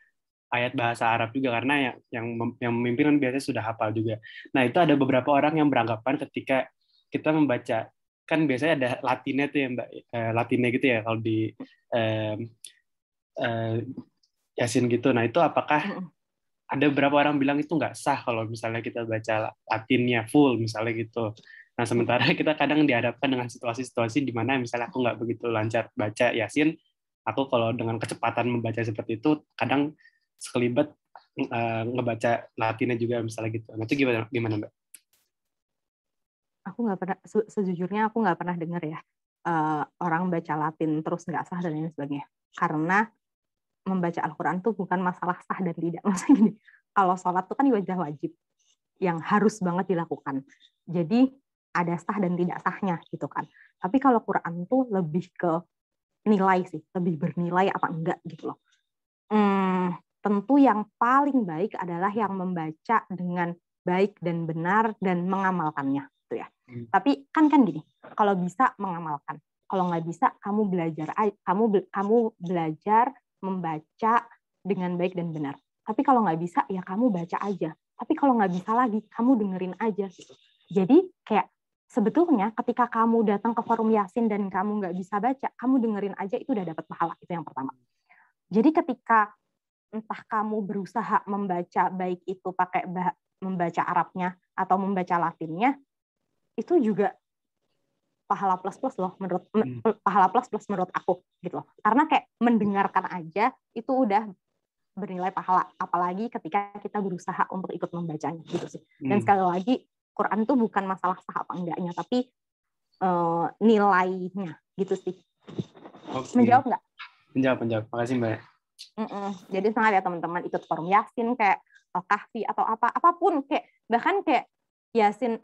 ayat bahasa Arab juga karena yang memimpin kan biasanya sudah hafal juga. Nah, itu ada beberapa orang yang beranggapan ketika kita membaca, kan biasanya ada latinnya tuh ya Mbak, latinnya gitu ya kalau di Yasin gitu. Nah, itu apakah ada beberapa orang bilang itu nggak sah kalau misalnya kita baca latinnya full misalnya gitu. Nah, sementara kita kadang dihadapkan dengan situasi-situasi di mana misalnya aku nggak begitu lancar baca Yasin, aku kalau dengan kecepatan membaca seperti itu kadang sekelibat ngebaca latinnya juga misalnya gitu. Nah, itu gimana Mbak? Aku nggak pernah, sejujurnya aku nggak pernah dengar ya orang baca Latin terus nggak sah dan lain sebagainya. Karena membaca Al-Quran tuh bukan masalah sah dan tidak. Maksudnya gini, kalau sholat tuh kan wajib yang harus banget dilakukan. Jadi ada sah dan tidak sahnya gitu kan. Tapi kalau Quran tuh lebih ke nilai sih, lebih bernilai apa enggak gitu loh. Tentu yang paling baik adalah yang membaca dengan baik dan benar dan mengamalkannya gitu ya. Tapi kan gini, kalau bisa mengamalkan, kalau nggak bisa kamu belajar membaca dengan baik dan benar. Tapi kalau nggak bisa, ya kamu baca aja. Tapi kalau nggak bisa lagi, kamu dengerin aja. Gitu. Jadi kayak sebetulnya ketika kamu datang ke forum Yasin dan kamu nggak bisa baca, kamu dengerin aja itu udah dapat pahala. Itu yang pertama. Jadi ketika entah kamu berusaha membaca, baik itu pakai membaca Arabnya atau membaca Latinnya, itu juga pahala plus loh pahala plus menurut aku gitu loh. Karena kayak mendengarkan aja itu udah bernilai pahala, apalagi ketika kita berusaha untuk ikut membacanya gitu sih. Dan sekali lagi Quran tuh bukan masalah sah apa enggaknya, tapi nilainya gitu sih. Okay. Menjawab nggak? Menjawab. Makasih Mbak. Jadi semangat ya teman-teman, ikut forum Yasin kayak Al-Kahfi atau apapun, kayak bahkan kayak Yasin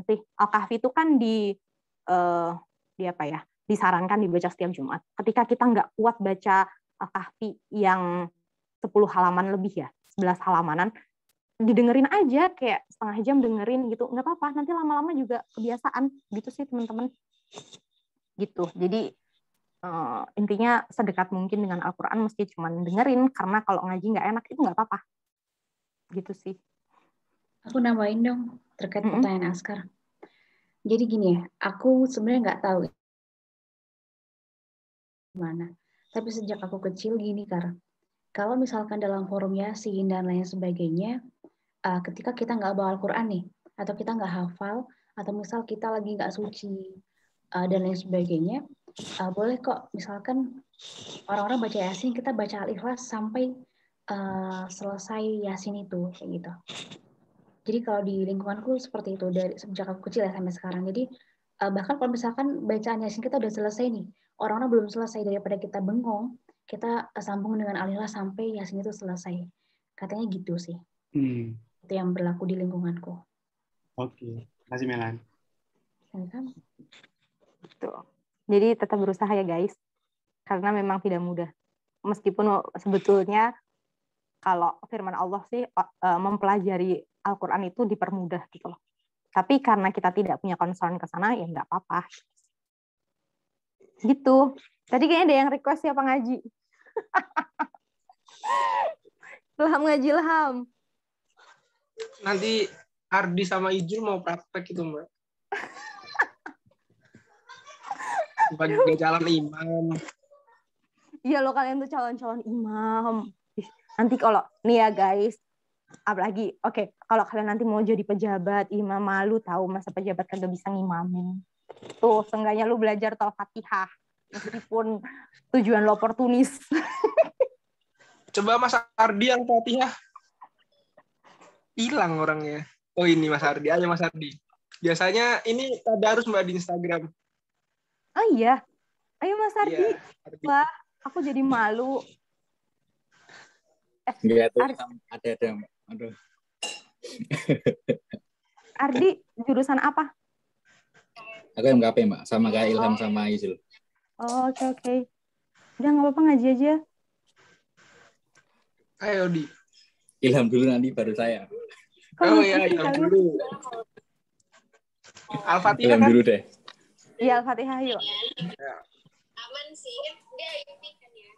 sih, Al-Kahfi itu kan di disarankan dibaca setiap Jumat. Ketika kita nggak kuat baca Al-Kahfi yang 10 halaman lebih ya, 11 halamanan, didengerin aja kayak setengah jam dengerin gitu, nggak apa-apa, nanti lama-lama juga kebiasaan gitu sih teman-teman. Gitu. Jadi intinya sedekat mungkin dengan Al-Quran, meski cuma dengerin, karena kalau ngaji nggak enak itu nggak apa-apa. Gitu sih. Aku nambahin dong terkait pertanyaan Askar. Jadi gini ya, aku sebenarnya nggak tahu gimana. Tapi sejak aku kecil gini, kalau misalkan dalam forum Yasin dan lain sebagainya, ketika kita nggak bawa Al-Quran nih, atau kita nggak hafal, atau misal kita lagi nggak suci, dan lain sebagainya, boleh kok misalkan orang-orang baca Yasin, kita baca Al-Ikhlas sampai selesai Yasin itu, kayak gitu. Jadi kalau di lingkunganku seperti itu, dari sejak aku kecil ya sampai sekarang. Jadi bahkan kalau misalkan bacaan Yasin kita udah selesai nih, orang-orang belum selesai, daripada kita bengong, kita sambung dengan Al-Ikhlas sampai Yasin itu selesai. Katanya gitu sih. Itu yang berlaku di lingkunganku. Oke. Makasih Melan. Tuh. Jadi tetap berusaha ya guys, karena memang tidak mudah. Meskipun sebetulnya kalau firman Allah sih mempelajari Al-Quran itu dipermudah gitu loh. Tapi karena kita tidak punya concern ke sana, ya nggak apa-apa. Gitu. Tadi kayaknya ada yang request siapa ngaji. Ilham ngaji, Ilham. Nanti Ardi sama Ijul mau praktek itu, Mbak. Sebagai calon imam. Iya loh, kalian tuh calon-calon imam. Nanti kalau nih ya guys, apalagi kalau kalian nanti mau jadi pejabat, imam, malu tahu masa pejabat kagak bisa ngimamin. Tuh, seenggaknya lu belajar Al-Fatihah meskipun tujuan lo oportunis. Coba Mas Ardi yang Fatihah. Hilang orangnya. Oh ini Mas Ardi, ayo Mas Ardi. Biasanya ini tadarus Mbak di Instagram. Oh iya, ayo Mas Ardi. Iya, wah, aku jadi malu. Enggak ada. Aduh. Ardi jurusan apa? Aku MKP Mbak, sama kayak Ilham sama Izul. Oh, oke. Udah nggak apa-apa, ngaji aja. Ayo Di. Ilham dulu nanti baru saya. Oh iya, Ilham dulu. Al-Fatihah Ilham kan? dulu deh. Iya, Al-Fatihah yuk. Ya. Aman sih, dia ini kan ya.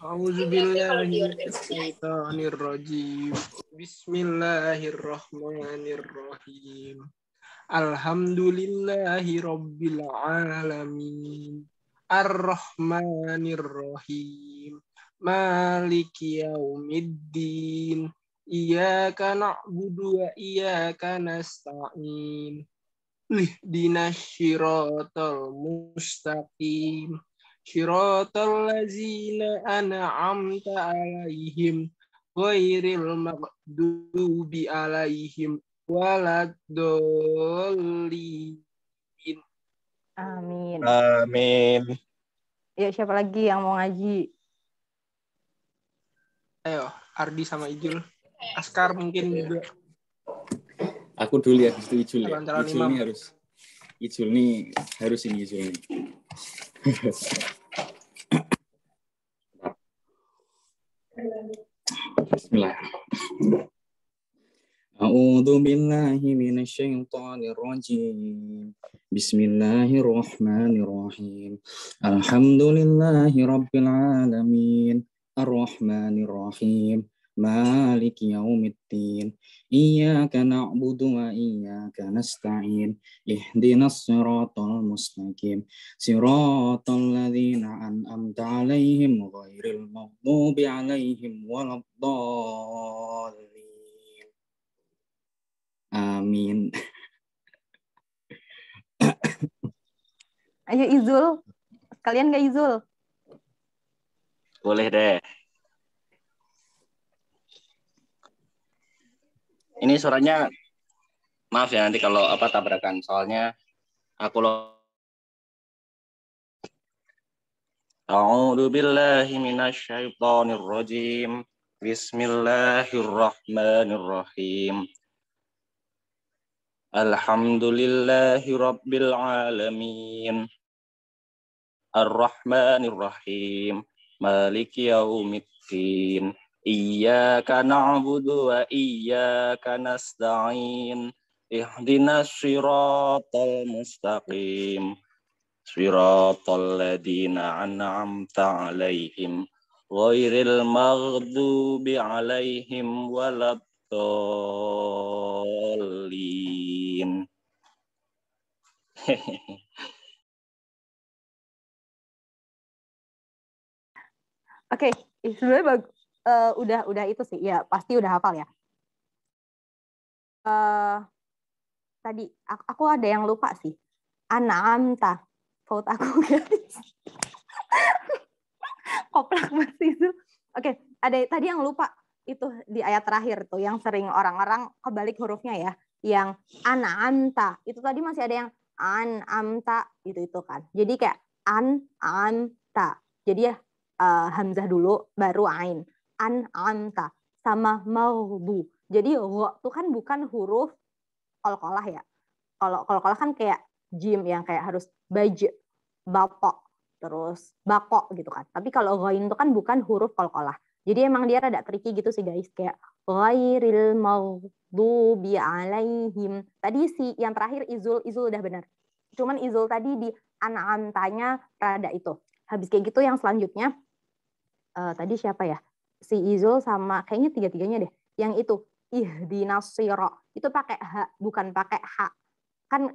A'udzubillahiminasyaitonirrajim. Bismillahirrahmanirrahim. Alhamdulillahirabbil alamin. Ar-Rahmanirrahim. Maliki yaumiddin. Iyyaka na'budu wa iyyaka nasta'in. Ihdinas siratal mustaqim. Shiratal ladzina an'amta 'alaihim ghairil maghdubi 'alaihim waladdallin. Amin. Amin. Ya, siapa lagi yang mau ngaji? Ayo, Ardi sama Ijul. Askar mungkin juga. Aku dulu ya, itu Ijul ya. Ijul ini harus. Ijul ini harus ini Ijul ini. Bismillahirrahmanirrahim. A'udzu billahi minasyaitonir rajim. Bismillahirrahmanirrahim. Alhamdulillahi rabbil alamin. Ar-Rahmanir-Rahim. Maliki yaumiddin. Iyyaka na'budu wa iyyaka nasta'in. Ihdinas siratal mustaqim. Siratal ladzina an'amta 'alaihim ghairil maghdubi 'alaihim waladdallin. Amin. Ayo Izul. Kalian nggak Izul? Boleh deh. Ini suaranya maaf ya nanti kalau tabrakan, soalnya aku A'udzu billahi minasy syaithanir rajim. Bismillahirrahmanirrahim. Alhamdulillahi rabbil alamin. Ar-Rahmanir-Rahim. Maliki yaumiddin. Iyyaka na'budu wa iyyaka nasta'in. Ihdinas siratal mustaqim. Siratal ladzina an'amta 'alaihim ghairil maghdubi 'alaihim waladdallin. Oke, sebenarnya udah itu sih, ya pasti udah hafal ya. Tadi aku ada yang lupa sih. An'amta, vote aku guys. Koplak masih itu. Oke, ada tadi yang lupa itu di ayat terakhir tuh yang sering orang-orang kebalik hurufnya ya. Yang an'amta itu tadi masih ada yang an'amta itu kan. Jadi kayak an'amta. Jadi ya hamzah dulu baru ain. An'amta sama maghdu. Jadi gha itu kan bukan huruf qalqalah ya. Kalau qalqalah kan kayak jim yang kayak harus baj, bapok, terus bakok gitu kan. Tapi kalau ghain itu kan bukan huruf qalqalah. Jadi emang dia rada tricky gitu sih guys, kayak ghairil maghdubi alaihim. Tadi si yang terakhir izul udah benar. Cuman izul tadi di an'amtanya rada itu. Habis kayak gitu yang selanjutnya tadi siapa ya? Si izul sama kayaknya tiga-tiganya deh. Yang itu ihdinas sira. Itu pakai h bukan pakai h. Kan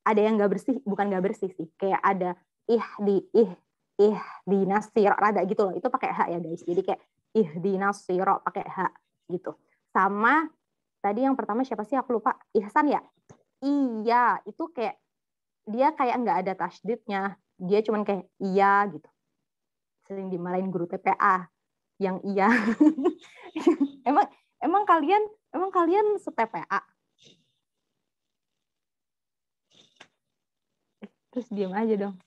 ada yang nggak bersih, bukan nggak bersih sih. Kayak ada ihdinas sira rada gitu loh. Itu pakai h ya guys. Jadi kayak ihdinas sira pakai h gitu. Sama tadi yang pertama siapa sih aku lupa. Ihsan ya? Iya, itu kayak dia kayak nggak ada tasydidnya. Dia cuman kayak iya gitu. Sering dimarahin guru TPA yang iya. emang kalian se-TPA? Terus diam aja dong.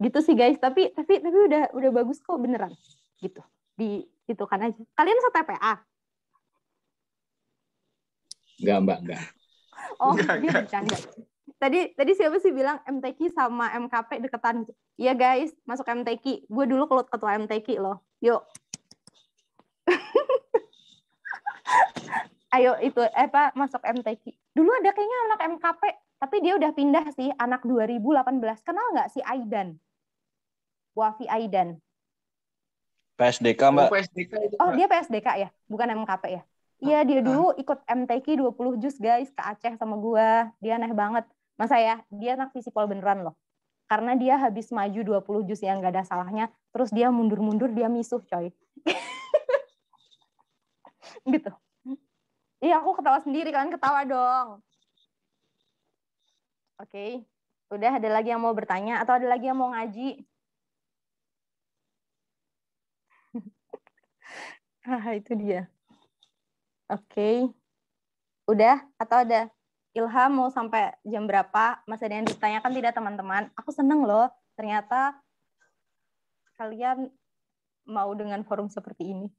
Gitu sih guys, tapi udah bagus kok beneran. Gitu. Itu kan aja. Kalian se-TPA? Enggak. Oh, dia bercanda. Tadi siapa sih bilang MTQ sama MKP deketan? Iya guys, masuk MTQ. Gue dulu ketua MTQ loh. Yuk. Ayo itu masuk MTQ. Dulu ada kayaknya anak MKP, tapi dia udah pindah sih, anak 2018. Kenal nggak si Aidan? Wafi Aidan. PSDK, Mbak. PSDK itu, oh, dia PSDK ya, bukan MKP ya? Iya, dia dulu ikut MTQ 20 juz guys ke Aceh sama gua. Dia aneh banget. Masa ya, dia anak Visipol beneran loh. Karena dia habis maju 20 juz yang nggak ada salahnya, terus dia mundur-mundur, dia misuh coy. Gitu. Iya, aku ketawa sendiri, kalian ketawa dong. Oke. Udah, ada lagi yang mau bertanya atau ada lagi yang mau ngaji? Itu dia. Oke. Udah atau ada? Ilham mau sampai jam berapa? Masih ada yang ditanyakan tidak teman-teman? Aku seneng loh, ternyata kalian mau dengan forum seperti ini.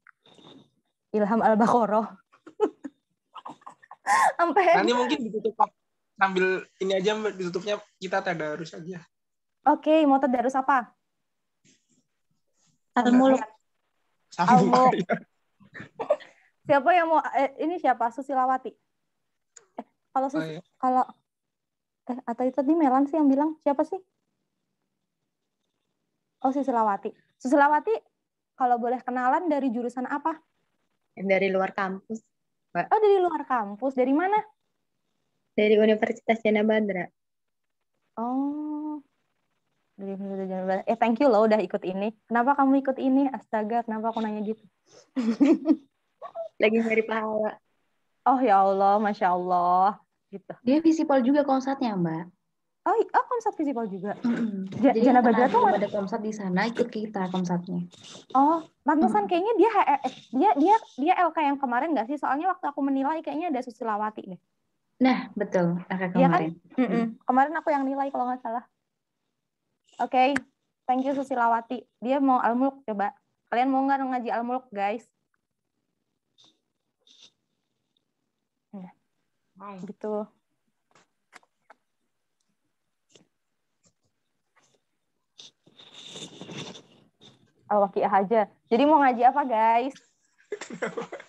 Ilham Al-Baqarah. Nanti mungkin ditutup sambil ini aja ditutupnya kita tadarus aja. Oke, mau tadarus apa? Al-Muluk. Al-Muluk. Siapa yang mau ini siapa? Susilawati. Kalau atau itu tadi Melan sih yang bilang, siapa sih? Oh, Susilawati. Susilawati kalau boleh kenalan dari jurusan apa? Dari luar kampus, Mbak. Oh, dari luar kampus. Dari mana? Dari Universitas Jana Badra. Oh, dari Universitas Jana Badra. Thank you loh udah ikut ini. Kenapa kamu ikut ini? Astaga, kenapa aku nanya gitu? Lagi nyari pahala. Oh ya Allah, Masya Allah. Gitu. Dia visipol juga komsatnya, Mbak. Oh, komsat visipol juga. Jadi Jana karena Badra tuh belum ada komsat di sana, ikut kita komsatnya. Oh, pantesan kayaknya dia LK yang kemarin nggak sih? Soalnya waktu aku menilai kayaknya ada Susilawati deh. Nah, betul. Kakak Iya kan? kemarin. Kemarin aku yang nilai kalau nggak salah. Oke, thank you Susilawati. Dia mau Al-Mulk coba. Kalian mau nggak ngaji Al-Mulk, guys? Mau. Gitu. Al-Waqiah aja. Jadi mau ngaji apa, guys?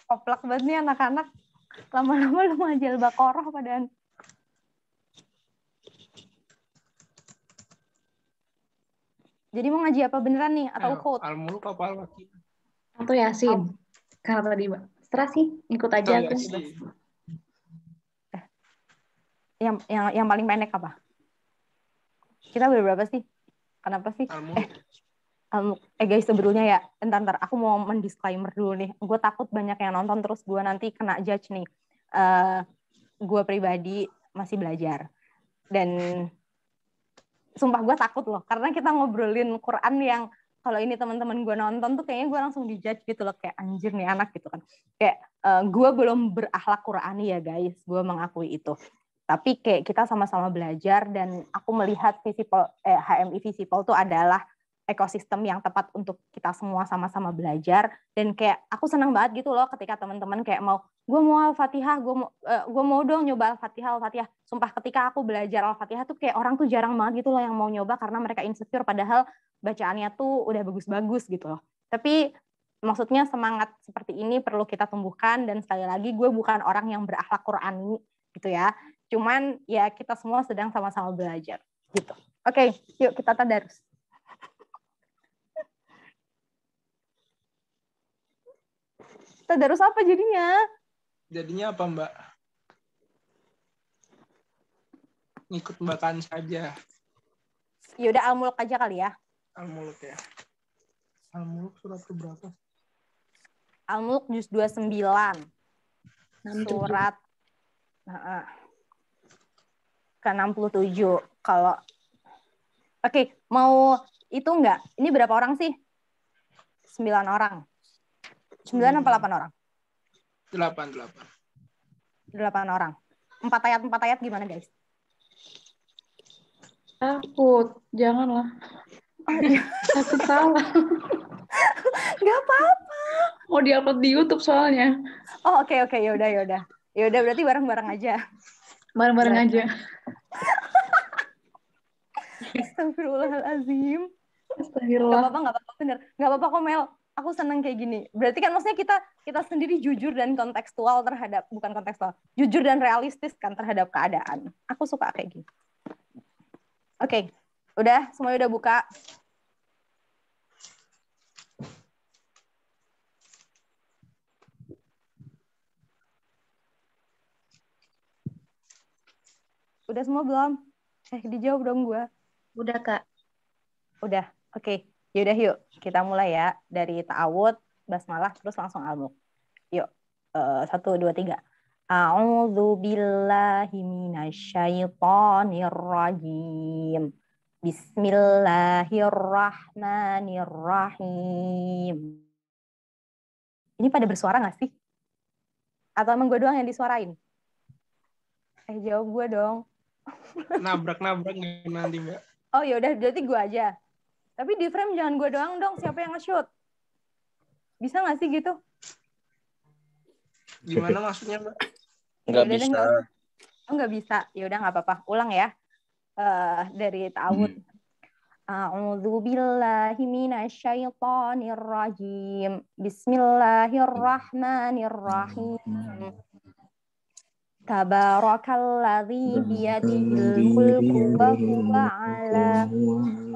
Koplak banget nih anak-anak. Lama-lama lu ngaji Al-Baqarah padahal. Jadi mau ngaji apa beneran nih? Atau ukut? Al-Muluk apa Al-Waqiah? Atau Yasin. Karena tadi, Mbak. Setelah sih, ikut aja aku. Yang paling pendek apa? Kita berapa sih? Kenapa sih? Al-Muluk. Guys, sebelumnya ya, entar aku mau mendisclaimer dulu nih. Gue takut banyak yang nonton terus gue nanti kena judge nih. Gue pribadi masih belajar. Dan sumpah gue takut loh, karena kita ngobrolin Quran yang kalau ini teman-teman gue nonton tuh kayaknya gue langsung dijudge gitu loh, kayak anjir nih anak gitu kan. Kayak gue belum berakhlak Qurani ya guys, gue mengakui itu. Tapi kayak kita sama-sama belajar dan aku melihat HMI Visipol tuh adalah ekosistem yang tepat untuk kita semua sama-sama belajar. Dan kayak aku senang banget gitu loh ketika teman-teman kayak gue mau Al-Fatihah, gue mau dong nyoba Al-Fatihah. Sumpah ketika aku belajar Al-Fatihah tuh kayak orang tuh jarang banget gitu loh yang mau nyoba karena mereka insecure padahal bacaannya tuh udah bagus-bagus gitu loh. Tapi maksudnya semangat seperti ini perlu kita tumbuhkan dan sekali lagi gue bukan orang yang berakhlak Qurani gitu ya. Cuman ya kita semua sedang sama-sama belajar gitu. Oke, yuk kita tadarus. Tadarus apa jadinya? Jadinya apa, Mbak? Ngikut Mbak saja. Yaudah Al-Mulk aja kali ya. Al-Mulk ya. Al-Mulk surat berapa? Al-Mulk juz 29. Surat ke-67. Kalau Oke, mau itu enggak? Ini berapa orang sih? 9 orang. 9 apa 8 orang? 8 orang. 4 ayat gimana guys? Takut, janganlah. Oh, iya. Takut salah. Gak apa-apa. Mau diupload di YouTube soalnya. Oh oke, yaudah. Yaudah berarti bareng-bareng aja. Bareng-bareng aja. Astagfirullahaladzim. Astagfirullah. Gak apa-apa bener. Gak apa-apa kok Mel. Aku senang kayak gini. Berarti kan maksudnya kita sendiri jujur dan kontekstual bukan kontekstual, jujur dan realistis kan terhadap keadaan. Aku suka kayak gini. Oke, udah semuanya udah buka. Udah semua belum? Dijawab dong gue. Udah, Kak. Udah, oke. Yaudah yuk, kita mulai ya. Dari ta'awud, basmalah, terus langsung al-mulk. Yuk, 1, 2, 3. A'udzu billahi minasyaitonir rajim. Bismillahirrahmanirrahim. Ini pada bersuara nggak sih? Atau emang gue doang yang disuarain? Jawab gue dong. Nabrak nanti Mbak. Oh yaudah, berarti gue aja. Tapi di frame jangan gue doang dong, siapa yang nge-shoot? Bisa nggak sih gitu? Gimana maksudnya Mbak? Nggak bisa. Nggak bisa. Yaudah nggak apa-apa. Ulang ya. Dari ta'awud. A'udzu billahi minasyaitonir rajim. Bismillahirrahmanirrahim. Tabarakalladzi biyadihil mulku wa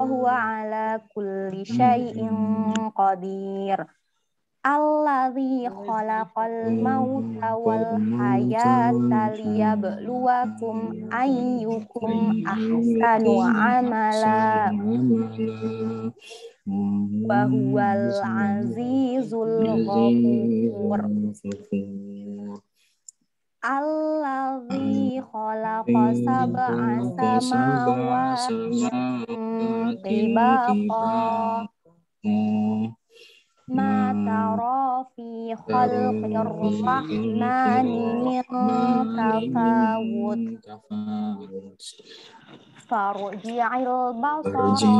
huwa ala kulli syai'in qadir. Alladzi khalaqal mauta wal hayata liyabluwakum ayyukum ahsanu amala wa huwal azizul ghafur. Alladzi khalaqa sab'a samawati tibaqa ma tara fi khalqir rahmani min tafawut farji'il basara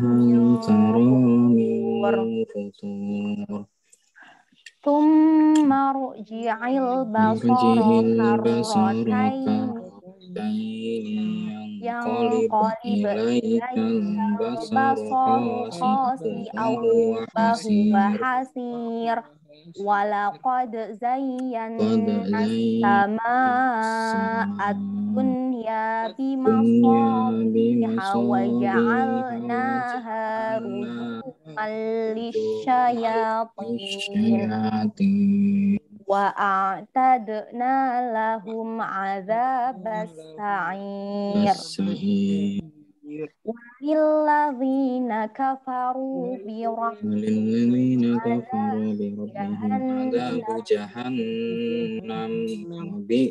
hal tara min futur thumma rji'il basara yanqalib ilaikal basaru khasi'an wa huwa hasir walaqad zayyana as-samaa'a ad-dunya bimasabiha wa ja'alnaha rujuman lisyayatin wa a'tadna lahum 'adzabas sa'ir walilladzina kafaru bi rabbihim 'adzabu jahannam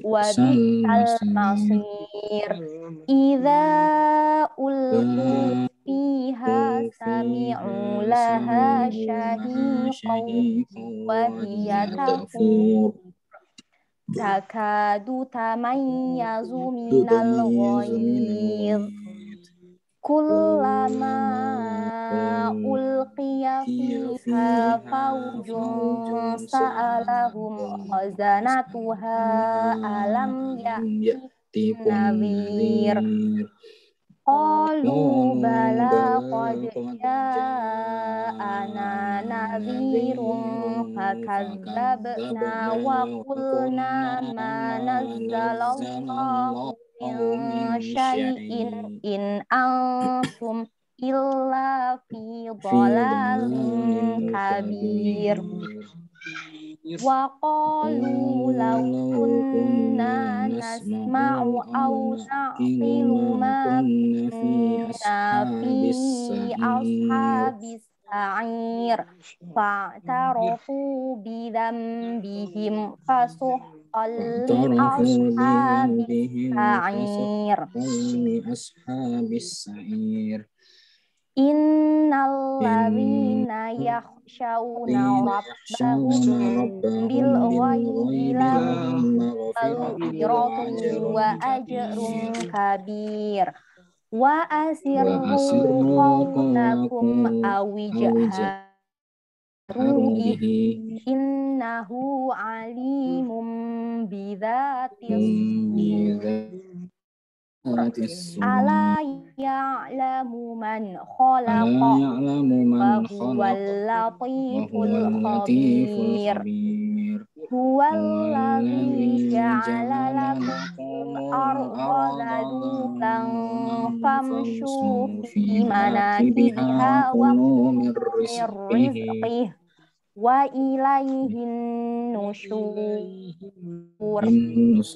wa bi'sal masir idza ulqu fiha sami'u laha shahiqan wa hiya tafur takadu tamayyazu minal ghayz kullama ulqiya fiha fawjun sa'alahum khazanatuha alam ya'tikum nadhir qalu bala qad ja'ana nadhirun fakadzabna wa qulna ma nazzalallahu min syai'in in antum illa fi dhalalin kabir wa qalu law kunna nasma'u aw na'qilu ma kunna fi ashabis sa'ir fa'tarafu bi dhanbihim fasuhqan li ashabis sa'ir innal ladzina yakhshawna rabbahum bil ghaibi lahum maghfiratun wa ajrun kabir wa asirru qawlakum aw jahru bihi innahu alimun bidzatis ala ya'lamu man khalaqa wa huwal latiful khabir huwallazi ja'ala lakum al-ardha dhalulan famshu fi manakibiha wa kulu min rizqihi wa ilaihin nusyur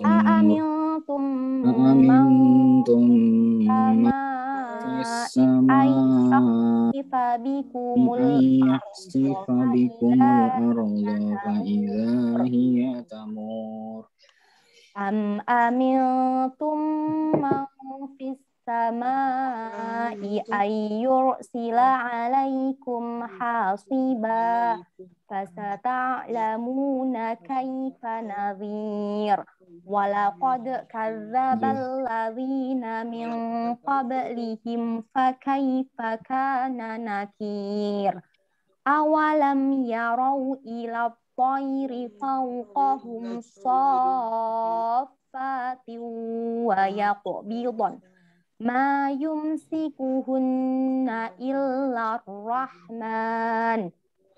aamintum man yakhsifa bikumul arda fa idza hiya tamur am amintum man fis samai ayyursila alaikum hasiba fasata'lamuna kaifa nadhir walaqad kadzdzabal ladzina min qablihim fakaifa kana nakir awalam yarau ila tayri fawqahum saffati wa yaqbidan ma yumsikuhunna illa rahman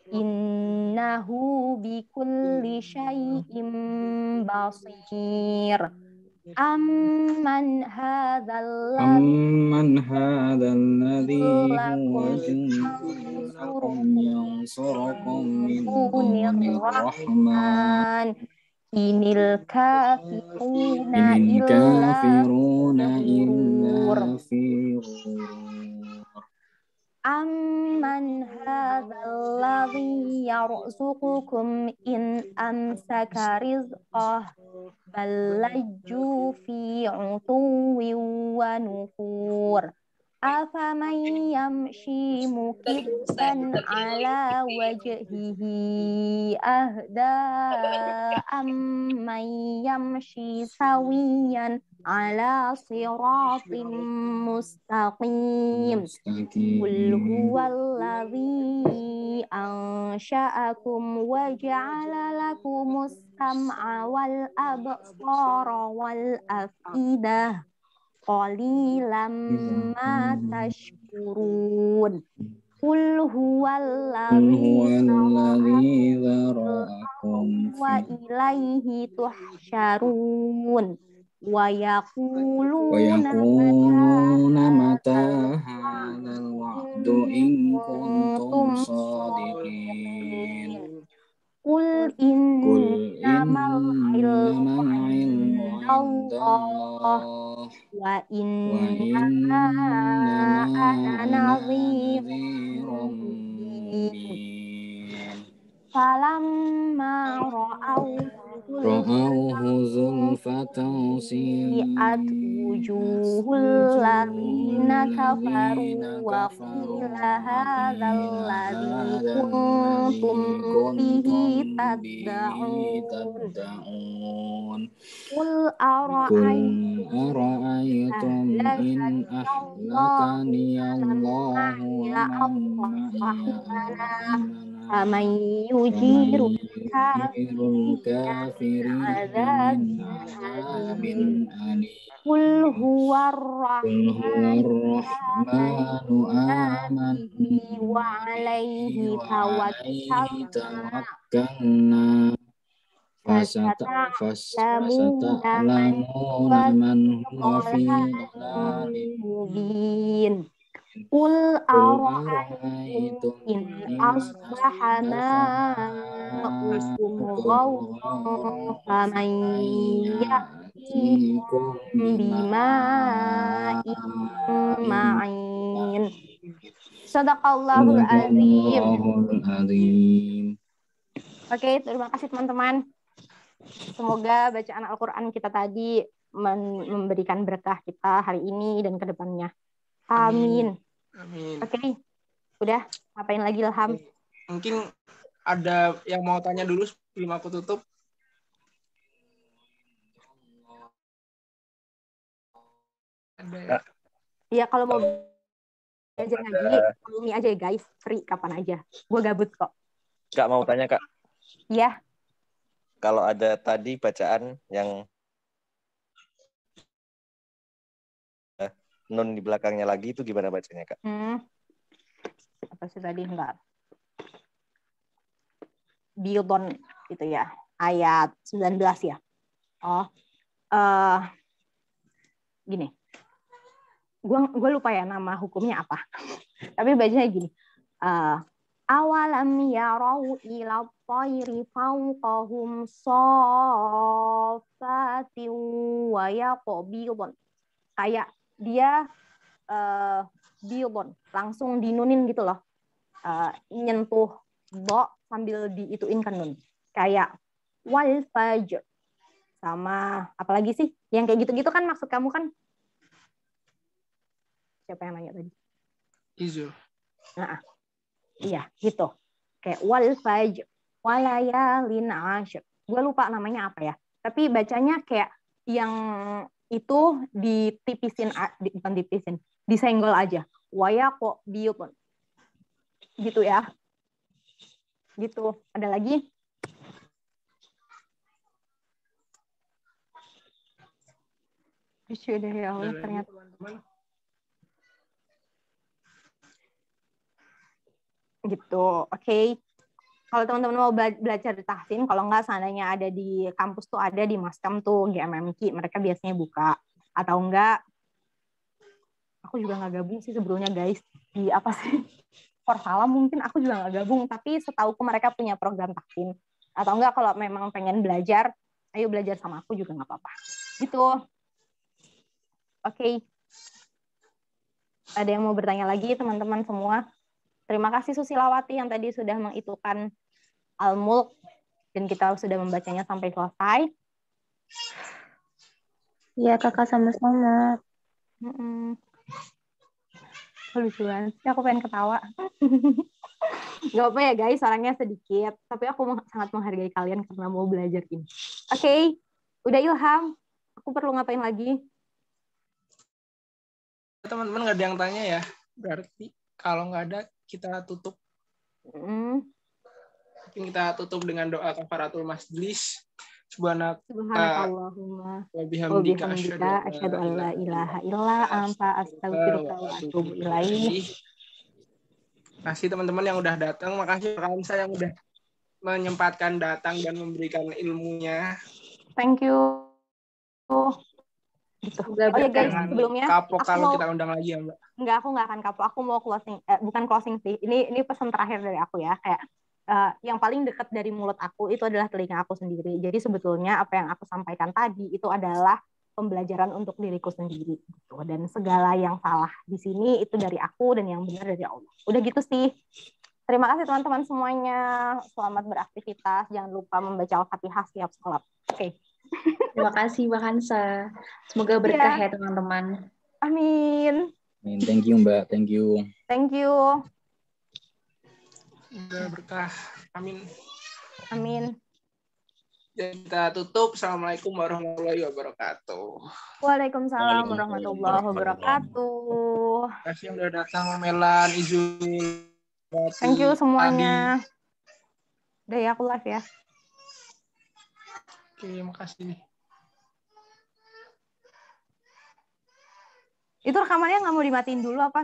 Innahu bikulli syai'im basir. Amman hadzal الذي هو جند لكم ينصركم من دون الرحمن Inil kafiruna إن الكافرون illa إلا في غرور Amman hadzal ladzi yarzuqukum in amsaka rizqah bal lajju fi utuwwin wa nufur. Afaman yamshi mukibban ala wajhihi ahda amman yamshi sawiyan ala siratim mustaqim. Qul huwallazi ansha'akum wa ja'ala lakumus sam'a wal absara wal afidah qalilan ma tashkurun. Qul huwallazi ذرأكم wa ilaihi tuhsyarun. Wa yaquluna متى هذا الوعد إن كنتم صادقين Qul قل innamal إنما ilmu العلم عند indallah الله wa innama وإنما ana أنا nadhirun نذير mubin. مبين Falamma رأوه زلفة si'at wujuhul ladzina kafaru wa qila hadzal ladzi kuntum bihi tad'un. Qul أرأيتم إن أهلكني الله ومن معي faman yujiru kafirin من عذاب أليم Qul huwar قل هو الرحمن آمنا bihi wa alaihi وعليه tawakkalna توكلنا فستعلمون من هو في ضلال mubin. Qul ara'aytum in asbaha ma'ukum ghawran faman ya'tikum bima'in ma'in. Sadaqallahul azim. Oke, terima kasih teman-teman. Semoga bacaan Al-Quran kita tadi memberikan berkah kita hari ini dan ke depannya. Amin. Amin. Oke, udah. Ngapain lagi, Ilham? Mungkin ada yang mau tanya dulu sebelum aku tutup. Ada ya? Iya, kalau mau belajar ngaji, alumni aja ya guys. Free kapan aja. Gue gabut kok. Kak, mau tanya, Kak. Iya. Kalau ada tadi bacaan yang nun di belakangnya lagi, itu gimana bacanya, Kak? Apa sih tadi? Enggak. Bildon gitu ya. Ayat 19 ya. Gini. Gue lupa ya nama hukumnya apa. Tapi bacanya gini. Awalam yarau ila tayri fawqahum saffatin wa yaqbidun. Kayak dia bilbon langsung dinunin gitu loh, nyentuh do sambil diituin kan nun, kayak wal fajr sama apalagi sih yang kayak gitu-gitu kan maksud kamu kan? Siapa yang nanya tadi? Izu. Nah, iya gitu, kayak wal fajr walayalin ashr. Gue lupa namanya apa ya, tapi bacanya kayak yang itu ditipisin, bukan ditipisin, disenggol aja. Waya kok biupun. Gitu ya. Gitu. Ada lagi? Sudah ya Allah ternyata. Gitu. Oke. Kalau teman-teman mau belajar di tahsin, kalau nggak seandainya ada di kampus tuh ada di Maskem tuh GMMQ, mereka biasanya buka. Atau enggak, aku juga nggak gabung sih sebelumnya guys, di apa sih, Forsalam mungkin aku juga nggak gabung, tapi setauku mereka punya program tahsin. Atau enggak kalau memang pengen belajar, ayo belajar sama aku juga nggak apa-apa. Gitu. Oke. Ada yang mau bertanya lagi teman-teman semua? Terima kasih Susilawati yang tadi sudah mengitukan Al-Mulk dan kita sudah membacanya sampai selesai. Iya kakak, sama-sama. Lucu banget. Aku pengen ketawa. Gak apa ya guys, orangnya sedikit. Tapi aku sangat menghargai kalian karena mau belajar ini. Oke. Udah Ilham. Aku perlu ngapain lagi? Teman-teman nggak ada yang tanya ya? Berarti kalau nggak ada, kita tutup. Mungkin kita tutup dengan doa kafaratul majlis. Subhanakallahumma wa wa bihamdika asyhadu an la ilaha illa anta astaghfiruka wa atubu ilaih. Makasih teman-teman yang udah datang. Makasih Kansa yang udah menyempatkan datang dan memberikan ilmunya. Thank you. Gitu. Oh ya guys, sebelumnya kapok aku kalau mau, kita undang lagi ya Mbak. Enggak, aku nggak akan kapok. Aku mau closing, bukan closing sih. Ini pesan terakhir dari aku ya. Kayak yang paling dekat dari mulut aku itu adalah telinga aku sendiri. Jadi sebetulnya apa yang aku sampaikan tadi itu adalah pembelajaran untuk diriku sendiri. Gitu. Dan segala yang salah di sini itu dari aku dan yang benar dari Allah. Udah gitu sih. Terima kasih teman-teman semuanya. Selamat beraktivitas. Jangan lupa membaca Al-Fatihah setiap sholat. Oke. Terima kasih Mbak Hansa. Semoga berkah ya teman-teman. Amin. Thank you Mbak, thank you. Thank you. Semoga berkah. Amin. Amin. Jadi kita tutup. Assalamualaikum warahmatullahi wabarakatuh. Waalaikumsalam warahmatullahi wabarakatuh. Terima kasih yang udah datang, Melan, Izul. Thank you semuanya. Udah ya, aku live ya. Oke, makasih. Itu rekamannya nggak mau dimatiin dulu apa?